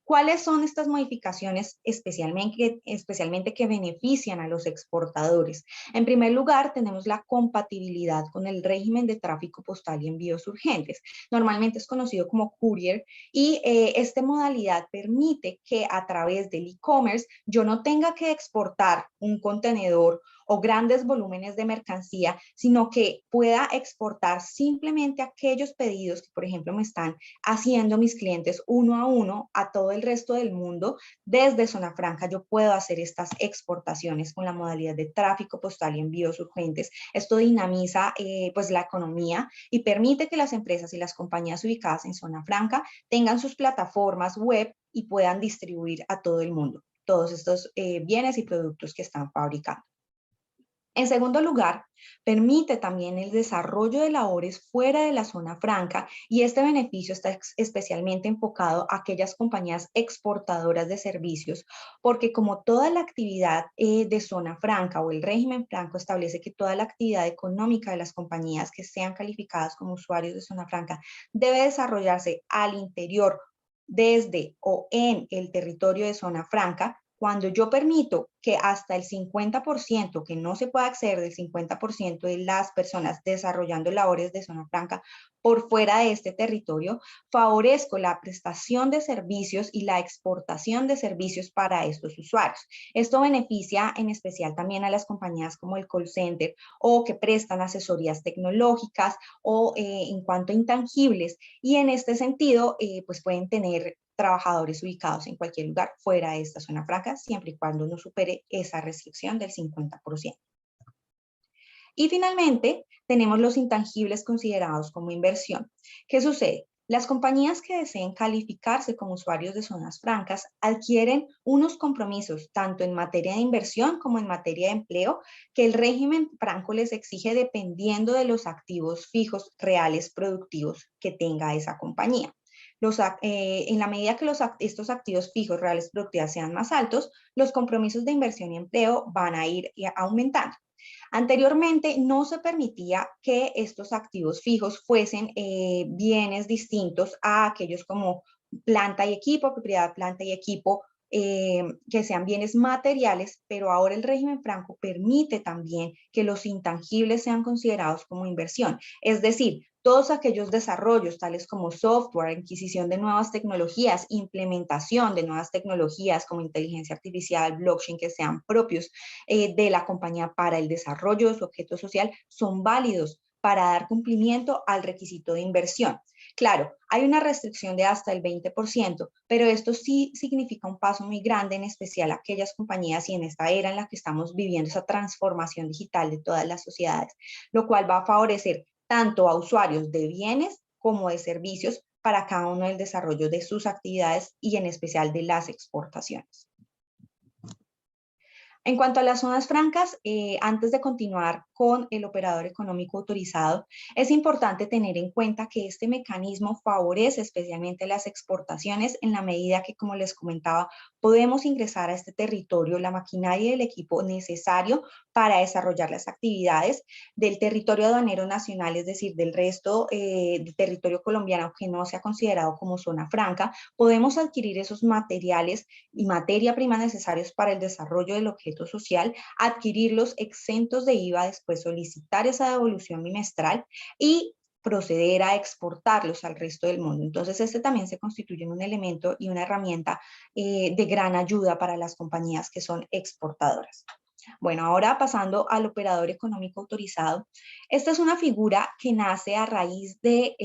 ¿Cuáles son estas modificaciones especialmente que benefician a los exportadores? En primer lugar, tenemos la compatibilidad con el régimen de tráfico postal y envíos urgentes. Normalmente es conocido como courier, y esta modalidad permite que a través del e-commerce yo no tenga que exportar un contenedor o grandes volúmenes de mercancía, sino que pueda exportar simplemente aquellos pedidos que, por ejemplo, me están haciendo mis clientes uno a uno a todo el resto del mundo. Desde zona franca yo puedo hacer estas exportaciones con la modalidad de tráfico postal y envíos urgentes. Esto dinamiza pues la economía y permite que las empresas y las compañías ubicadas en zona franca tengan sus plataformas web y puedan distribuir a todo el mundo todos estos bienes y productos que están fabricando. En segundo lugar, permite también el desarrollo de labores fuera de la zona franca, y este beneficio está especialmente enfocado a aquellas compañías exportadoras de servicios, porque como toda la actividad de zona franca o el régimen franco establece que toda la actividad económica de las compañías que sean calificadas como usuarios de zona franca debe desarrollarse al interior, desde o en el territorio de zona franca. Cuando yo permito que hasta el 50%, que no se pueda acceder del 50% de las personas desarrollando labores de zona franca por fuera de este territorio, favorezco la prestación de servicios y la exportación de servicios para estos usuarios. Esto beneficia en especial también a las compañías como el call center, o que prestan asesorías tecnológicas o en cuanto a intangibles, y en este sentido pues pueden tener trabajadores ubicados en cualquier lugar fuera de esta zona franca, siempre y cuando no supere esa restricción del 50%. Y finalmente, tenemos los intangibles considerados como inversión. ¿Qué sucede? Las compañías que deseen calificarse como usuarios de zonas francas adquieren unos compromisos tanto en materia de inversión como en materia de empleo que el régimen franco les exige dependiendo de los activos fijos reales productivos que tenga esa compañía. En la medida que estos activos fijos reales productivos sean más altos, los compromisos de inversión y empleo van a ir aumentando. Anteriormente no se permitía que estos activos fijos fuesen bienes distintos a aquellos como planta y equipo, propiedad, planta y equipo, que sean bienes materiales, pero ahora el régimen franco permite también que los intangibles sean considerados como inversión. Es decir, todos aquellos desarrollos, tales como software, adquisición de nuevas tecnologías, implementación de nuevas tecnologías como inteligencia artificial, blockchain, que sean propios de la compañía para el desarrollo de su objeto social, son válidos para dar cumplimiento al requisito de inversión. Claro, hay una restricción de hasta el 20%, pero esto sí significa un paso muy grande, en especial a aquellas compañías y en esta era en la que estamos viviendo esa transformación digital de todas las sociedades, lo cual va a favorecer tanto a usuarios de bienes como de servicios para cada uno del desarrollo de sus actividades y en especial de las exportaciones. En cuanto a las zonas francas, antes de continuar con el operador económico autorizado, es importante tener en cuenta que este mecanismo favorece especialmente las exportaciones en la medida que, como les comentaba, podemos ingresar a este territorio la maquinaria y el equipo necesario para desarrollar las actividades del territorio aduanero nacional, es decir, del resto del territorio colombiano que no sea considerado como zona franca. Podemos adquirir esos materiales y materia prima necesarios para el desarrollo del objeto social, adquirirlos exentos de IVA, después solicitar esa devolución bimestral y proceder a exportarlos al resto del mundo. Entonces, este también se constituye en un elemento y una herramienta de gran ayuda para las compañías que son exportadoras. Bueno, ahora pasando al operador económico autorizado. Esta es una figura que nace a raíz de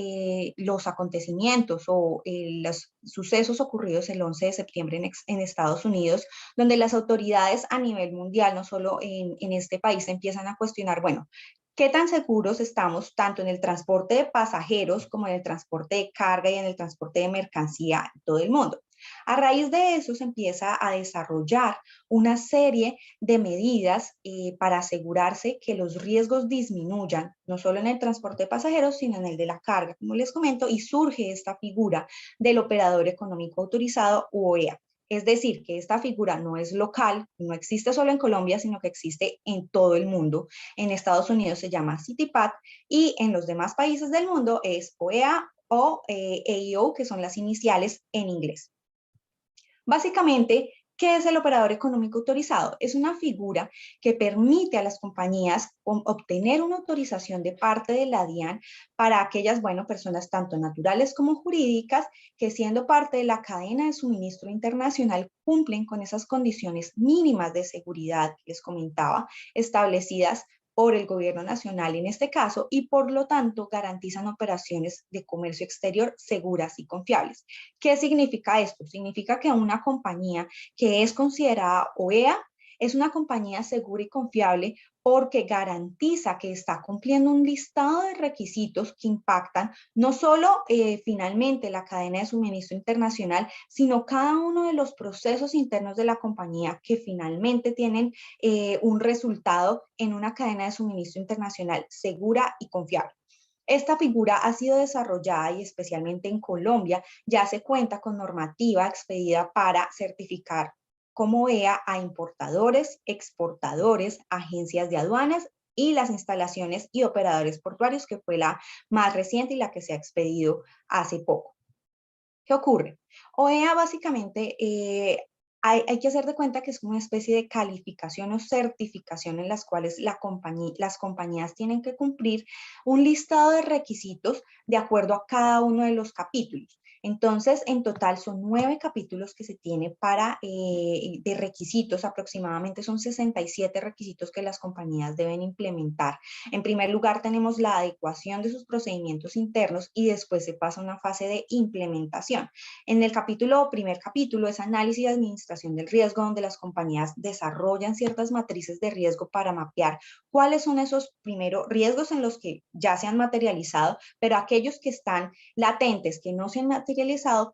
los acontecimientos o los sucesos ocurridos el 11 de septiembre en Estados Unidos, donde las autoridades a nivel mundial, no solo en este país, empiezan a cuestionar, bueno, ¿qué tan seguros estamos tanto en el transporte de pasajeros como en el transporte de carga y en el transporte de mercancía en todo el mundo? A raíz de eso se empieza a desarrollar una serie de medidas para asegurarse que los riesgos disminuyan, no solo en el transporte de pasajeros, sino en el de la carga, como les comento, y surge esta figura del operador económico autorizado, OEA. Es decir, que esta figura no es local, no existe solo en Colombia, sino que existe en todo el mundo. En Estados Unidos se llama CITIPAT y en los demás países del mundo es OEA o AEO, que son las iniciales en inglés. Básicamente, ¿qué es el operador económico autorizado? Es una figura que permite a las compañías obtener una autorización de parte de la DIAN para aquellas, personas tanto naturales como jurídicas que, siendo parte de la cadena de suministro internacional, cumplen con esas condiciones mínimas de seguridad que les comentaba, establecidas por el gobierno nacional en este caso, y por lo tanto garantizan operaciones de comercio exterior seguras y confiables. ¿Qué significa esto? Significa que una compañía que es considerada OEA es una compañía segura y confiable porque garantiza que está cumpliendo un listado de requisitos que impactan no solo finalmente la cadena de suministro internacional, sino cada uno de los procesos internos de la compañía que finalmente tienen un resultado en una cadena de suministro internacional segura y confiable. Esta figura ha sido desarrollada y especialmente en Colombia ya se cuenta con normativa expedida para certificar como OEA a importadores, exportadores, agencias de aduanas y las instalaciones y operadores portuarios, que fue la más reciente y la que se ha expedido hace poco. ¿Qué ocurre? OEA básicamente hay que hacer de cuenta que es una especie de calificación o certificación en las cuales las compañías tienen que cumplir un listado de requisitos de acuerdo a cada uno de los capítulos. Entonces, en total son 9 capítulos que se tiene de requisitos, aproximadamente son 67 requisitos que las compañías deben implementar. En primer lugar, tenemos la adecuación de sus procedimientos internos y después se pasa a una fase de implementación. En el primer capítulo es análisis y administración del riesgo, donde las compañías desarrollan ciertas matrices de riesgo para mapear cuáles son esos primeros riesgos en los que ya se han materializado, pero aquellos que están latentes, que no se han materializado,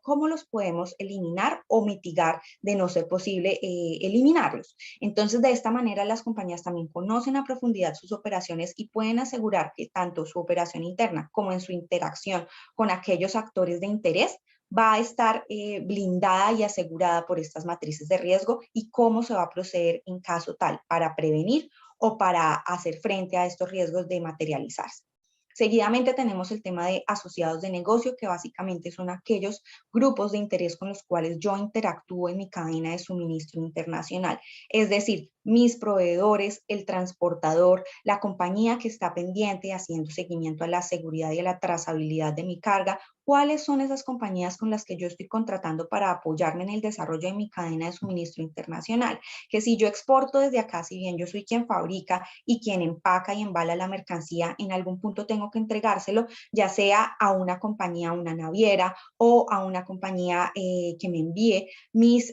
¿cómo los podemos eliminar o mitigar de no ser posible eliminarlos? Entonces, de esta manera, las compañías también conocen a profundidad sus operaciones y pueden asegurar que tanto su operación interna como en su interacción con aquellos actores de interés va a estar blindada y asegurada por estas matrices de riesgo y cómo se va a proceder en caso tal para prevenir o para hacer frente a estos riesgos de materializarse. Seguidamente tenemos el tema de asociados de negocio, que básicamente son aquellos grupos de interés con los cuales yo interactúo en mi cadena de suministro internacional. Es decir, mis proveedores, el transportador, la compañía que está pendiente haciendo seguimiento a la seguridad y a la trazabilidad de mi carga. ¿Cuáles son esas compañías con las que yo estoy contratando para apoyarme en el desarrollo de mi cadena de suministro internacional? Que si yo exporto desde acá, si bien yo soy quien fabrica y quien empaca y embala la mercancía, en algún punto tengo que entregárselo, ya sea a una compañía, a una naviera o a una compañía que me envíe mis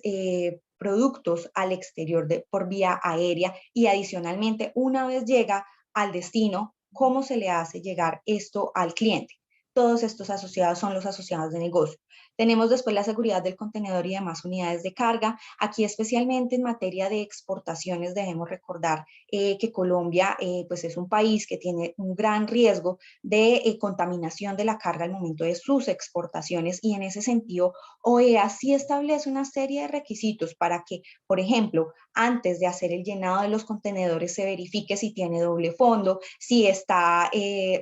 productos al exterior por vía aérea, y adicionalmente, una vez llega al destino, ¿cómo se le hace llegar esto al cliente? Todos estos asociados son los asociados de negocio. Tenemos después la seguridad del contenedor y demás unidades de carga. Aquí especialmente en materia de exportaciones debemos recordar que Colombia pues es un país que tiene un gran riesgo de contaminación de la carga al momento de sus exportaciones, y en ese sentido OEA sí establece una serie de requisitos para que, por ejemplo, antes de hacer el llenado de los contenedores se verifique si tiene doble fondo, si está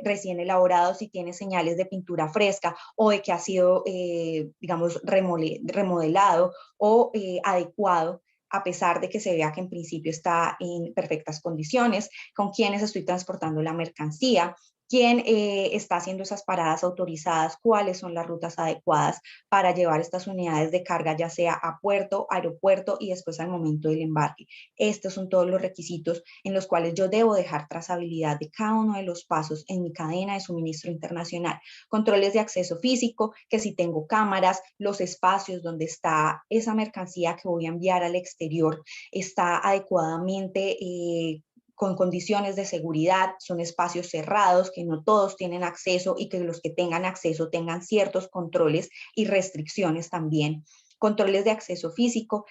recién elaborado, si tiene señales de pintura fresca o de que ha sido, digamos, remodelado o adecuado, a pesar de que se vea que en principio está en perfectas condiciones, con quienes estoy transportando la mercancía, quién está haciendo esas paradas autorizadas, cuáles son las rutas adecuadas para llevar estas unidades de carga, ya sea a puerto, aeropuerto y después al momento del embarque. Estos son todos los requisitos en los cuales yo debo dejar trazabilidad de cada uno de los pasos en mi cadena de suministro internacional. Controles de acceso físico, que si tengo cámaras, los espacios donde está esa mercancía que voy a enviar al exterior está adecuadamente con condiciones de seguridad, son espacios cerrados, que no todos tienen acceso y que los que tengan acceso tengan ciertos controles y restricciones también. Controles de acceso físico,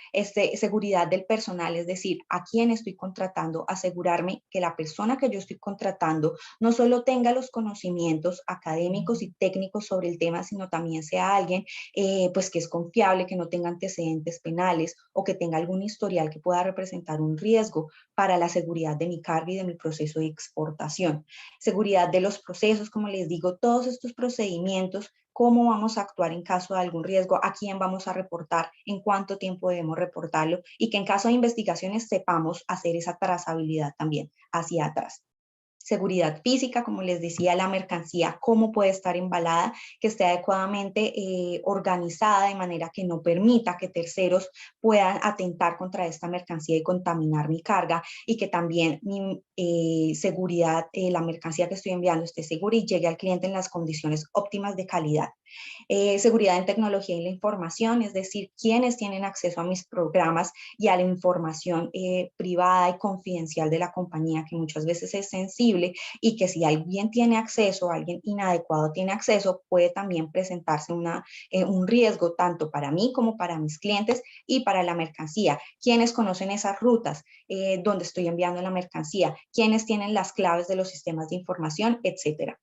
seguridad del personal, es decir, a quién estoy contratando, asegurarme que la persona que yo estoy contratando no solo tenga los conocimientos académicos y técnicos sobre el tema, sino también sea alguien pues que es confiable, que no tenga antecedentes penales o que tenga algún historial que pueda representar un riesgo para la seguridad de mi carga y de mi proceso de exportación. Seguridad de los procesos, como les digo, todos estos procedimientos, cómo vamos a actuar en caso de algún riesgo, a quién vamos a reportar, en cuánto tiempo debemos reportarlo, y que en caso de investigaciones sepamos hacer esa trazabilidad también hacia atrás. Seguridad física, como les decía, la mercancía, cómo puede estar embalada, que esté adecuadamente organizada de manera que no permita que terceros puedan atentar contra esta mercancía y contaminar mi carga, y que también mi seguridad, la mercancía que estoy enviando esté segura y llegue al cliente en las condiciones óptimas de calidad. Seguridad en tecnología y la información, es decir, quienes tienen acceso a mis programas y a la información privada y confidencial de la compañía, que muchas veces es sensible, y que si alguien tiene acceso, alguien inadecuado tiene acceso, puede también presentarse un riesgo tanto para mí como para mis clientes y para la mercancía. Quienes conocen esas rutas donde estoy enviando la mercancía, quienes tienen las claves de los sistemas de información, etcétera.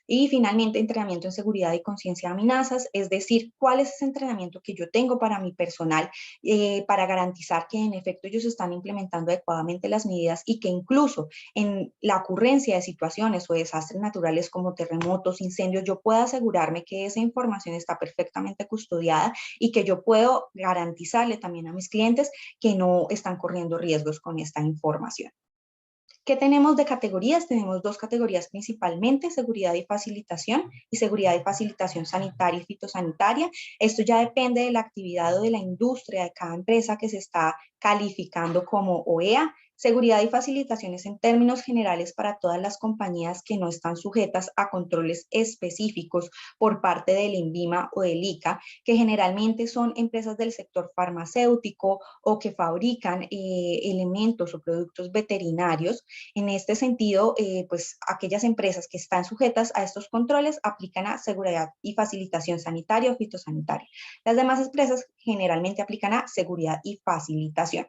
Y finalmente, entrenamiento en seguridad y conciencia de amenazas, es decir, cuál es ese entrenamiento que yo tengo para mi personal para garantizar que en efecto ellos están implementando adecuadamente las medidas, y que incluso en la ocurrencia de situaciones o desastres naturales como terremotos, incendios, yo pueda asegurarme que esa información está perfectamente custodiada y que yo puedo garantizarle también a mis clientes que no están corriendo riesgos con esta información. ¿Qué tenemos de categorías? Tenemos dos categorías principalmente: seguridad y facilitación, y seguridad y facilitación sanitaria y fitosanitaria. Esto ya depende de la actividad o de la industria de cada empresa que se está calificando como OEA. Seguridad y facilitaciones en términos generales para todas las compañías que no están sujetas a controles específicos por parte del INVIMA o del ICA, que generalmente son empresas del sector farmacéutico o que fabrican elementos o productos veterinarios. En este sentido, pues aquellas empresas que están sujetas a estos controles aplican a seguridad y facilitación sanitaria o fitosanitaria. Las demás empresas generalmente aplican a seguridad y facilitación.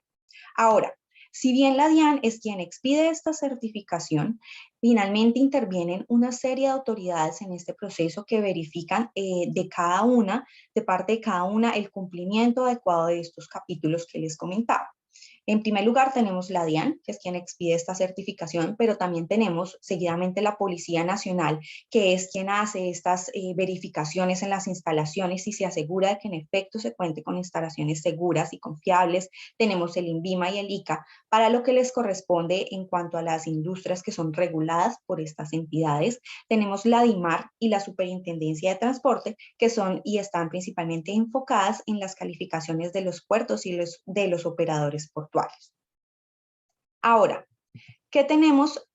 Ahora, si bien la DIAN es quien expide esta certificación, finalmente intervienen una serie de autoridades en este proceso que verifican de parte de cada una, el cumplimiento adecuado de estos capítulos que les comentaba. En primer lugar tenemos la DIAN, que es quien expide esta certificación, pero también tenemos seguidamente la Policía Nacional, que es quien hace estas verificaciones en las instalaciones y se asegura de que en efecto se cuente con instalaciones seguras y confiables. Tenemos el INVIMA y el ICA, para lo que les corresponde en cuanto a las industrias que son reguladas por estas entidades. Tenemos la DIMAR y la Superintendencia de Transporte, que son y están principalmente enfocadas en las calificaciones de los puertos y de los operadores portuarios. Ahora, ¿qué tenemos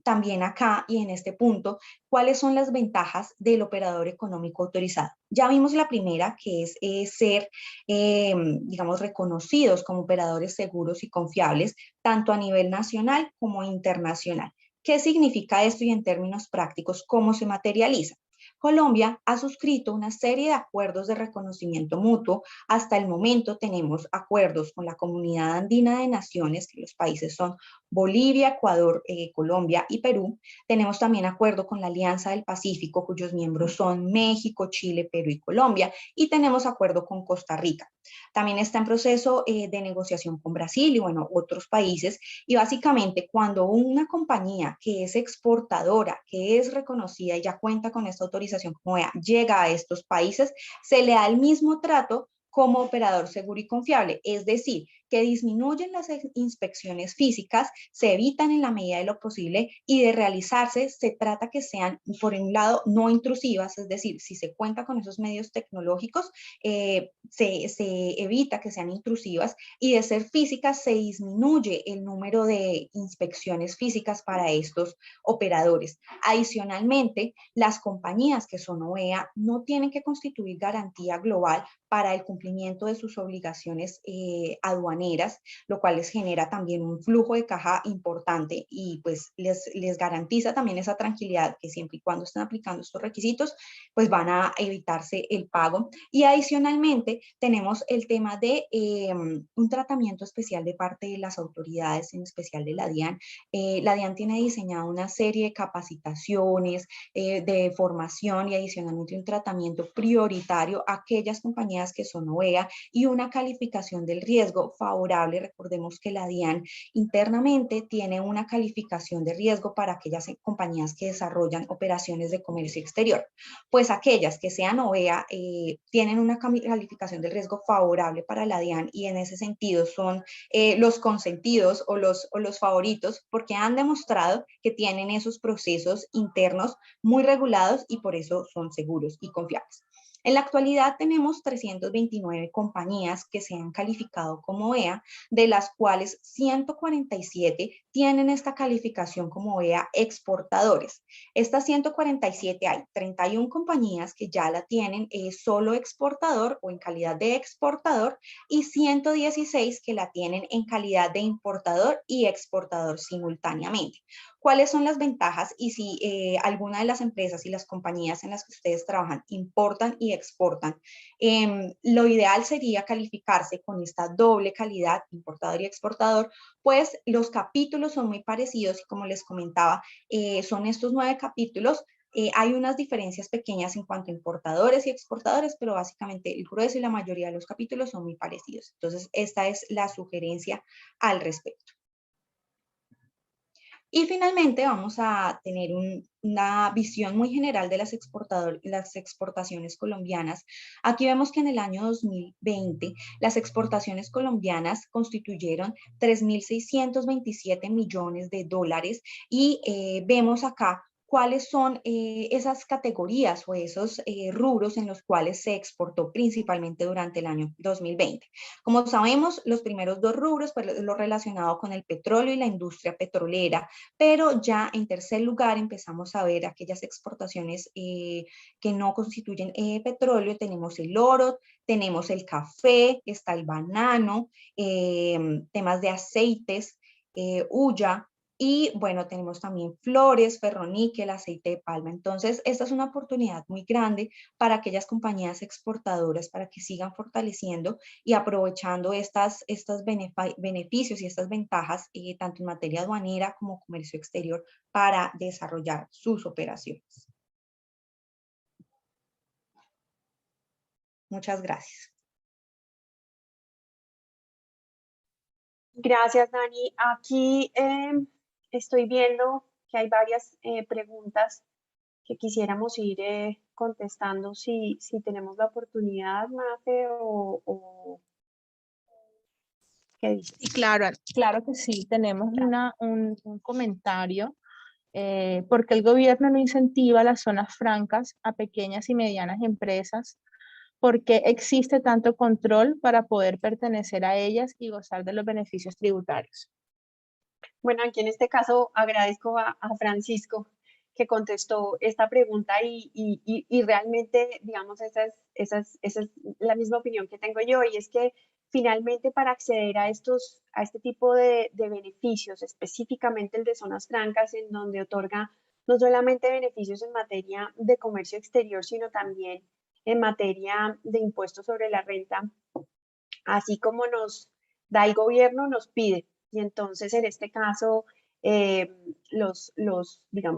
también acá y en este punto? ¿Cuáles son las ventajas del operador económico autorizado? Ya vimos la primera, que es ser, digamos, reconocidos como operadores seguros y confiables, tanto a nivel nacional como internacional. ¿Qué significa esto y en términos prácticos cómo se materializa? Colombia ha suscrito una serie de acuerdos de reconocimiento mutuo. Hasta el momento tenemos acuerdos con la Comunidad Andina de Naciones, que los países son Bolivia, Ecuador, Colombia y Perú. Tenemos también acuerdo con la Alianza del Pacífico, cuyos miembros son México, Chile, Perú y Colombia. Y tenemos acuerdo con Costa Rica. También está en proceso de negociación con Brasil y, bueno, otros países. Y básicamente cuando una compañía que es exportadora, que es reconocida y ya cuenta con esta autorización como EA, llega a estos países, se le da el mismo trato como operador seguro y confiable, es decir, que disminuyen las inspecciones físicas, se evitan en la medida de lo posible y de realizarse se trata que sean, por un lado, no intrusivas, es decir, si se cuenta con esos medios tecnológicos, se evita que sean intrusivas y de ser físicas se disminuye el número de inspecciones físicas para estos operadores. Adicionalmente, las compañías que son OEA no tienen que constituir garantía global para el cumplimiento de sus obligaciones aduaneras, lo cual les genera también un flujo de caja importante y pues les garantiza también esa tranquilidad que siempre y cuando estén aplicando estos requisitos, pues van a evitarse el pago. Y adicionalmente tenemos el tema de un tratamiento especial de parte de las autoridades, en especial de la DIAN. La DIAN tiene diseñado una serie de capacitaciones, de formación y adicionalmente un tratamiento prioritario a aquellas compañías que son OEA y una calificación del riesgo favorable. Recordemos que la DIAN internamente tiene una calificación de riesgo para aquellas compañías que desarrollan operaciones de comercio exterior. Pues aquellas que sean OEA tienen una calificación del riesgo favorable para la DIAN y en ese sentido son los consentidos o los favoritos porque han demostrado que tienen esos procesos internos muy regulados y por eso son seguros y confiables. En la actualidad tenemos 329 compañías que se han calificado como OEA, de las cuales 147 tienen esta calificación como OEA exportadores. Estas 147 hay 31 compañías que ya la tienen solo exportador o en calidad de exportador y 116 que la tienen en calidad de importador y exportador simultáneamente. ¿Cuáles son las ventajas? Y si alguna de las empresas y las compañías en las que ustedes trabajan importan y exportan, lo ideal sería calificarse con esta doble calidad, importador y exportador, pues los capítulos son muy parecidos y como les comentaba, son estos 9 capítulos. Hay unas diferencias pequeñas en cuanto a importadores y exportadores, pero básicamente el grueso y la mayoría de los capítulos son muy parecidos. Entonces, esta es la sugerencia al respecto. Y finalmente vamos a tener una visión muy general de las exportaciones colombianas. Aquí vemos que en el año 2020 las exportaciones colombianas constituyeron 3.627 millones de dólares y vemos acá cuáles son esas categorías o esos rubros en los cuales se exportó principalmente durante el año 2020. Como sabemos, los primeros 2 rubros, pues lo relacionado con el petróleo y la industria petrolera, pero ya en tercer lugar empezamos a ver aquellas exportaciones que no constituyen petróleo. Tenemos el oro, tenemos el café, está el banano, temas de aceites, hulla, y bueno, tenemos también flores, ferroníquel, aceite de palma. Entonces, esta es una oportunidad muy grande para aquellas compañías exportadoras para que sigan fortaleciendo y aprovechando estos beneficios y estas ventajas, tanto en materia aduanera como comercio exterior, para desarrollar sus operaciones. Muchas gracias. Gracias, Dani. Aquí estoy viendo que hay varias preguntas que quisiéramos ir contestando si tenemos la oportunidad, Mafe, o qué dices. Y claro que sí, tenemos un comentario. Porque el gobierno no incentiva las zonas francas a pequeñas y medianas empresas, porque existe tanto control para poder pertenecer a ellas y gozar de los beneficios tributarios. Bueno, aquí en este caso agradezco a Francisco que contestó esta pregunta y realmente, digamos, esa es la misma opinión que tengo yo, y es que finalmente para acceder a este tipo de beneficios, específicamente el de zonas francas, en donde otorga no solamente beneficios en materia de comercio exterior, sino también en materia de impuestos sobre la renta, así como nos da el gobierno, nos pide. Y entonces, en este caso, digamos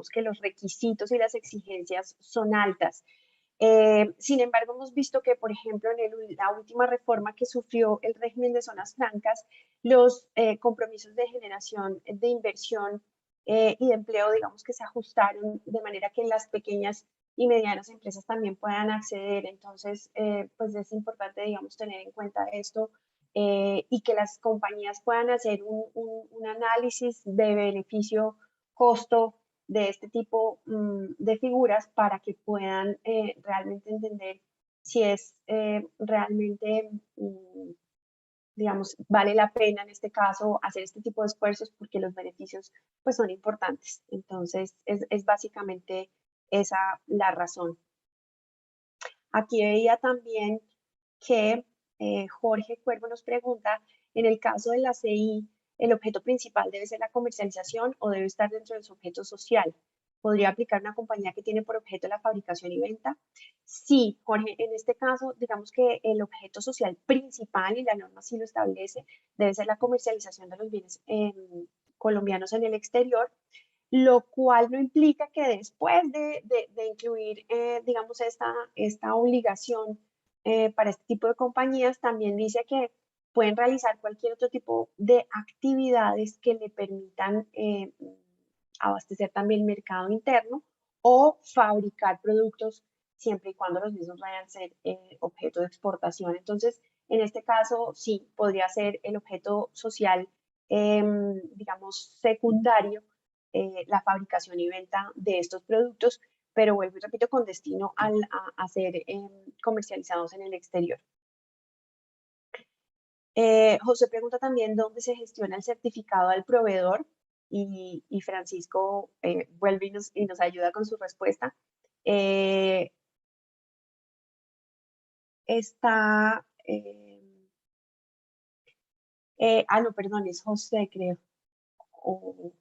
que los requisitos y las exigencias son altas. Sin embargo, hemos visto que, por ejemplo, en la última reforma que sufrió el régimen de zonas francas, los compromisos de generación de inversión y de empleo, digamos que se ajustaron de manera que las pequeñas y medianas empresas también puedan acceder. Entonces, pues es importante, digamos, tener en cuenta esto y que las compañías puedan hacer un análisis de beneficio-costo de este tipo de figuras para que puedan realmente entender si es realmente, digamos, vale la pena en este caso hacer este tipo de esfuerzos porque los beneficios pues son importantes. Entonces, es básicamente esa la razón. Aquí veía también que Jorge Cuervo nos pregunta, en el caso de la CI, ¿el objeto principal debe ser la comercialización o debe estar dentro de su objeto social? ¿Podría aplicar una compañía que tiene por objeto la fabricación y venta? Sí, Jorge, en este caso, digamos que el objeto social principal, y la norma sí lo establece, debe ser la comercialización de los bienes colombianos en el exterior, lo cual no implica que después de incluir, digamos, esta obligación para este tipo de compañías, también dice que pueden realizar cualquier otro tipo de actividades que le permitan abastecer también el mercado interno o fabricar productos siempre y cuando los mismos vayan a ser objeto de exportación. Entonces, en este caso, sí, podría ser el objeto social, digamos, secundario, la fabricación y venta de estos productos, pero vuelvo y repito, con destino a ser comercializados en el exterior. José pregunta también dónde se gestiona el certificado al proveedor y Francisco vuelve y nos ayuda con su respuesta. Está, no, perdón, es José, creo. O,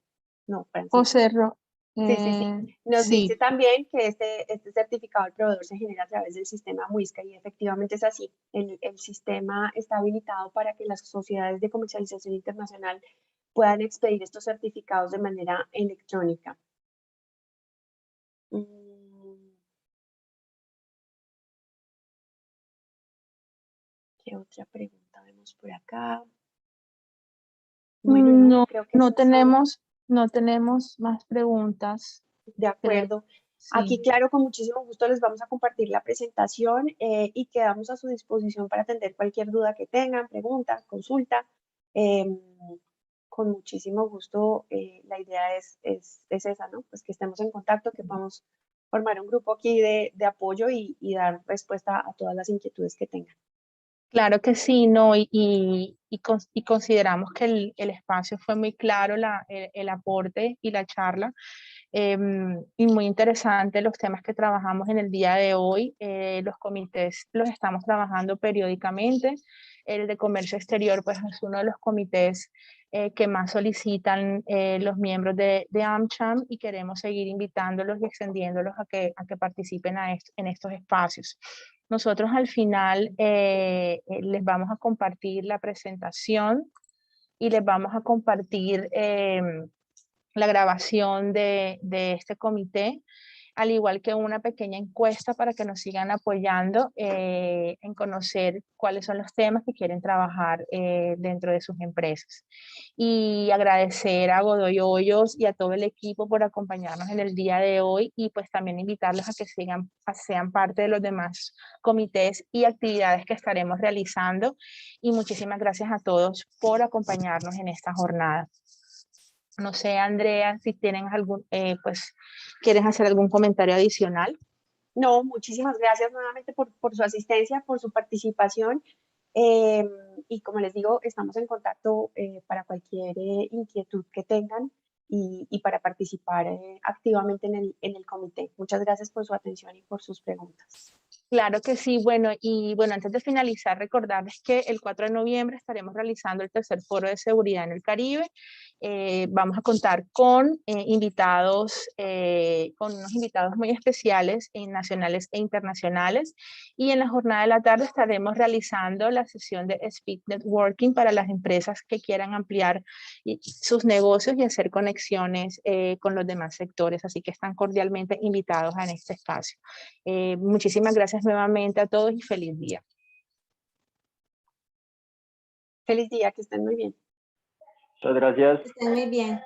no, Francisco. José Sí, sí, sí. Nos sí. dice también que este certificado del proveedor se genera a través del sistema Muisca y efectivamente es así. El sistema está habilitado para que las sociedades de comercialización internacional puedan expedir estos certificados de manera electrónica. ¿Qué otra pregunta vemos por acá? Bueno, no, creo que no tenemos más preguntas. De acuerdo. Sí. Aquí, claro, con muchísimo gusto les vamos a compartir la presentación y quedamos a su disposición para atender cualquier duda que tengan, pregunta, consulta. Con muchísimo gusto, la idea es esa, ¿no? Pues que estemos en contacto, que podamos formar un grupo aquí de apoyo y dar respuesta a todas las inquietudes que tengan. Claro que sí, no, y consideramos que el espacio fue muy claro, el aporte y la charla, y muy interesante los temas que trabajamos en el día de hoy. Los comités los estamos trabajando periódicamente. El de comercio exterior pues es uno de los comités que más solicitan los miembros de AmCham, y queremos seguir invitándolos y extendiéndolos a que participen en estos espacios. Nosotros al final les vamos a compartir la presentación y les vamos a compartir la grabación de este comité. al igual que una pequeña encuesta para que nos sigan apoyando en conocer cuáles son los temas que quieren trabajar dentro de sus empresas. Y agradecer a Godoy Hoyos y a todo el equipo por acompañarnos en el día de hoy, y pues también invitarlos a que sean parte de los demás comités y actividades que estaremos realizando. Y muchísimas gracias a todos por acompañarnos en esta jornada. No sé, Andrea, si tienen pues, ¿quieren hacer algún comentario adicional? No, muchísimas gracias nuevamente por su asistencia, por su participación. Y como les digo, estamos en contacto para cualquier inquietud que tengan y para participar activamente en el comité. Muchas gracias por su atención y por sus preguntas. Claro que sí. Bueno, y bueno, antes de finalizar, recordarles que el 4 de noviembre estaremos realizando el tercer foro de seguridad en el Caribe. Vamos a contar con invitados, con unos invitados muy especiales, nacionales e internacionales. Y en la jornada de la tarde estaremos realizando la sesión de Speed Networking para las empresas que quieran ampliar sus negocios y hacer conexiones con los demás sectores. Así que están cordialmente invitados en este espacio. Muchísimas gracias nuevamente a todos y feliz día. Feliz día, que estén muy bien. Muchas gracias. Que estén muy bien.